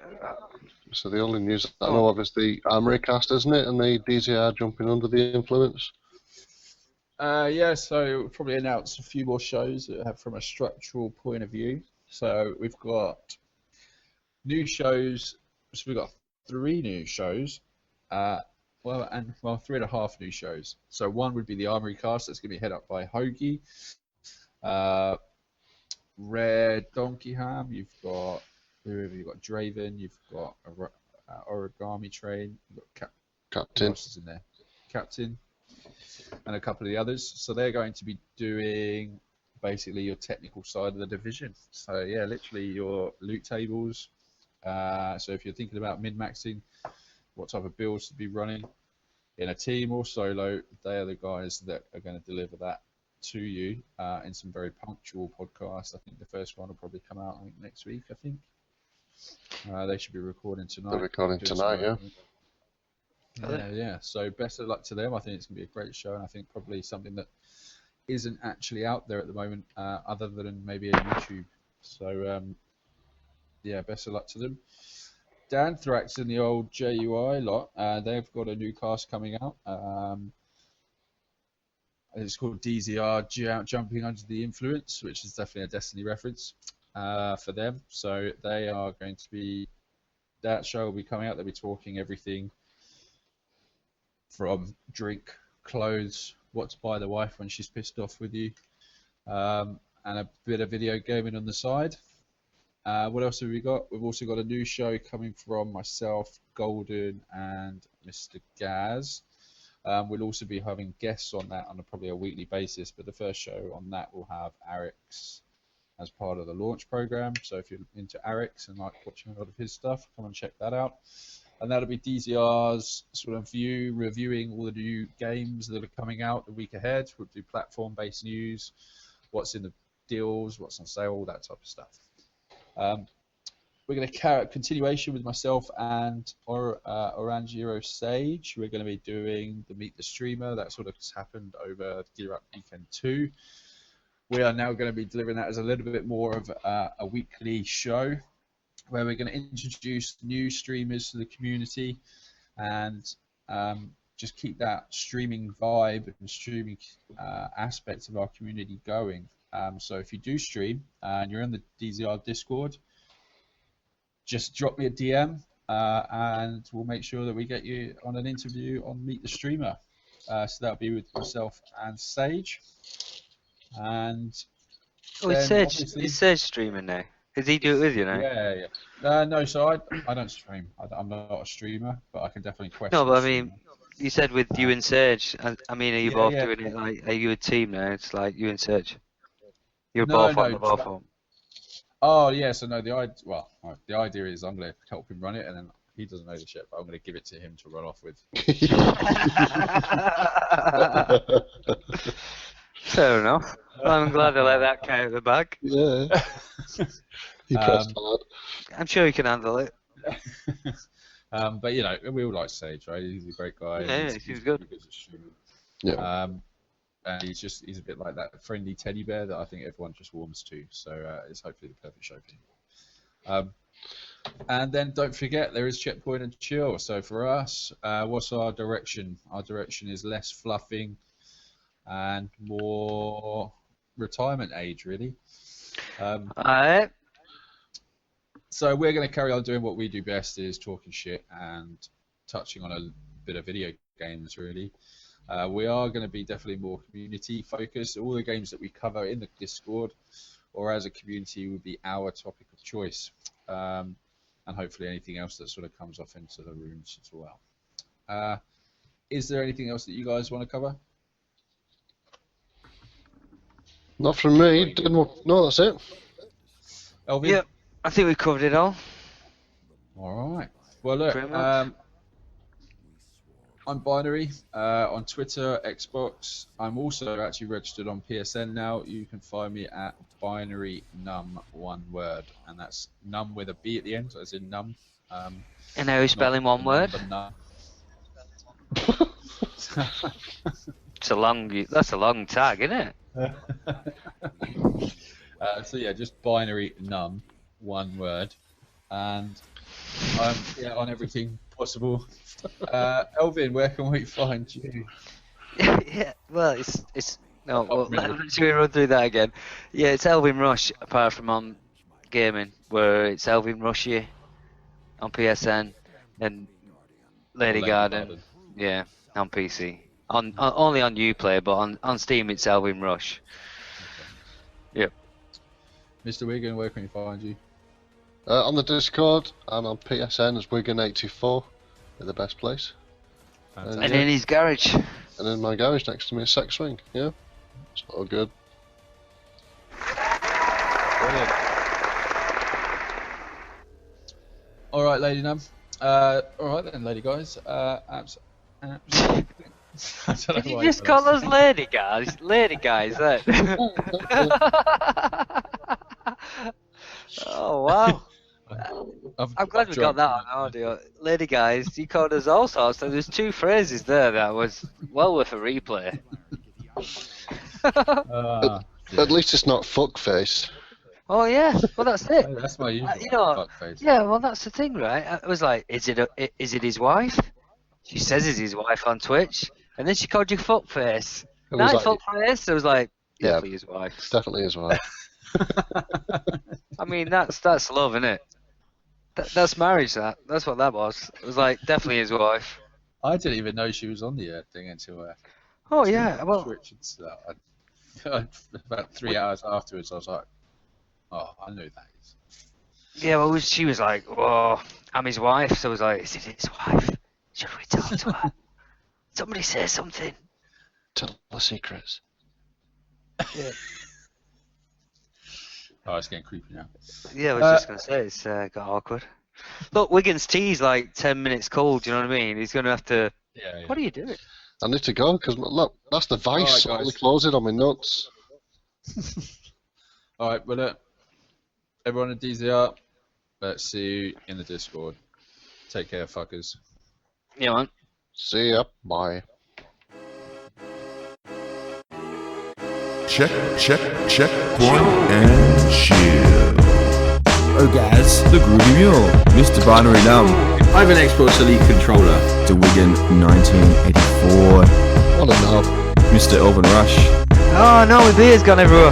So the only news I know of is the Armory cast, isn't it? And the DZR jumping under the influence. Yeah, so we'll probably announce a few more shows that have from a structural point of view. So we've got new shows. So we've got 3 new shows. 3.5 new shows. So one would be the Armory cast. That's going to be headed up by Hoagie. Red Donkey Ham. You've got Draven. You've got Origami Train. You've got who Captain. else is in there? Captain. And a couple of the others. So they're going to be doing basically your technical side of the division. So yeah, literally your loot tables. So if you're thinking about min-maxing, what type of builds to be running in a team or solo, they are the guys that are going to deliver that to you in some very punctual podcasts. I think the first one will probably come out next week, I think. They should be recording tonight. They're recording tonight, yeah. Yeah. So best of luck to them. I think it's going to be a great show, and I think probably something that isn't actually out there at the moment, other than maybe on YouTube. So yeah, best of luck to them. Dan Thrax and the old JUI lot, they've got a new cast coming out. It's called DZR Jumping Under the Influence, which is definitely a Destiny reference for them. So they are going to be, that show will be coming out. They'll be talking everything from drink, clothes, what to buy the wife when she's pissed off with you, and a bit of video gaming on the side. What else have we got? We've also got a new show coming from myself, Golden, and Mr. Gaz. We'll also be having guests on that on probably a weekly basis, but the first show on that will have Arix as part of the launch program. So if you're into Arix and like watching a lot of his stuff, come and check that out. And that'll be DZR's sort of view, reviewing all the new games that are coming out the week ahead. We'll do platform-based news, what's in the deals, what's on sale, all that type of stuff. We're going to carry a continuation with myself and Orangiro Sage. We're going to be doing the Meet the Streamer. That sort of has happened over Gear Up Weekend 2. We are now going to be delivering that as a little bit more of a weekly show, where we're going to introduce new streamers to the community and just keep that streaming vibe and streaming aspects of our community going. So if you do stream and you're in the DZR Discord, just drop me a DM and we'll make sure that we get you on an interview on Meet the Streamer. So that'll be with myself and Sage. And Is Sage streaming now? Does he do it with you now? Yeah. No, so I don't stream. I'm not a streamer, but I can definitely question. No, but I mean, you said with you and Sage. I mean, are you both doing it? Like, are you a team now? It's like you and Sage. You're both on the platform. Oh yeah, so no, the idea is I'm going to help him run it, and then he doesn't know the shit, but I'm going to give it to him to run off with. Fair enough. Well, I'm glad I let that cat out of the bag. Yeah. He pressed hard. I'm sure he can handle it. But you know, we all like Sage, right? He's a great guy. Yeah, he's he's good. as a streamer. Yeah. And he's a bit like that friendly teddy bear that I think everyone just warms to. So it's hopefully the perfect show for him. And then don't forget there is Checkpoint and Chill. So for us, what's our direction? Our direction is less fluffing and more retirement age, really. Alright. So we're going to carry on doing what we do best, is talking shit and touching on a bit of video games, really. We are going to be definitely more community focused. All the games that we cover in the Discord or as a community would be our topic of choice. And hopefully anything else that sort of comes off into the rooms as well. Is there anything else that you guys want to cover? Not from me. No, that's it. Elvin? Yep, I think we covered it all. All right. Well, look, Pretty much. I'm Binary on Twitter, Xbox. I'm also actually registered on PSN now. You can find me at Binary Num, one word, and that's num with a B at the end, as in num. And how you spelling one word? That's a long tag, isn't it? So yeah, just Binary Num, one word, and I'm on everything possible. Elvin, where can we find you? Yeah, well, it's no. Well, should we run through that again? Yeah, it's Elvin Rush. Apart from on gaming, where it's Elvin Rushy on PSN and Lady Garden. Yeah, on PC. Only on Uplay, but on Steam it's Elvin Rush. Yep. Mr. Wigan, where can we find you? On the Discord and on PSN as Wigan84. They're the best place. Fantastic. And in his garage. And in my garage next to me is Sex Swing. Yeah. It's all good. Brilliant. All right, Lady Num. All right then, Lady Guys. I don't know Did you why just I call us lady guys? Lady guys, that. Oh wow! I'm glad we got that on audio. Lady guys, you called us all sorts. So there's two phrases there that was well worth a replay. At least it's not fuckface. Oh yeah, well that's it. That's my usual You know, fuck face. yeah, well that's the thing, right? I was like, is it his wife? She says it's his wife on Twitch, and then she called you fuckface. It was Nice like- fuckface. I was like, Yeah. definitely his wife. It's definitely as well. I mean, that's love, isn't it? That's marriage. That's what that was. It was like definitely his wife. I didn't even know she was on the thing until Oh yeah, well, Twitch and stuff. About 3 hours afterwards, I was like, oh, I knew that is. yeah. Well, she was like, "Oh, I'm his wife." So I was like, "Is it his wife? Should we talk to her? Somebody say something." Tell the secrets. Yeah. Oh, it's getting creepy now. Yeah, I was just gonna say it's got awkward. Look, Wiggins' tea's like 10 minutes cold. Do you know what I mean? He's gonna have to. Yeah. What are you doing? I need to go because look, that's the vice Alright, slowly guys. closing on my nuts. All right, well, everyone at DZR, let's see you in the Discord. Take care, fuckers. Yeah, man. See ya. Bye. Checkpoint and chill. Oh guys, the Groovy Mule, Mr. Binary Num. I have an Xbox Elite controller. The Wigan 1984. What a knob. Mr. Elvin Rush. Oh no, my beer's gone everywhere.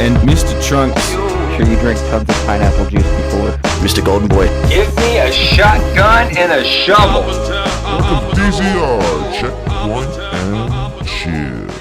And Mr. Trunks. Sure you drank tons of pineapple juice before. Mr. Golden Boy. Give me a shotgun and a shovel. Welcome to DZR. Checkpoint and chill.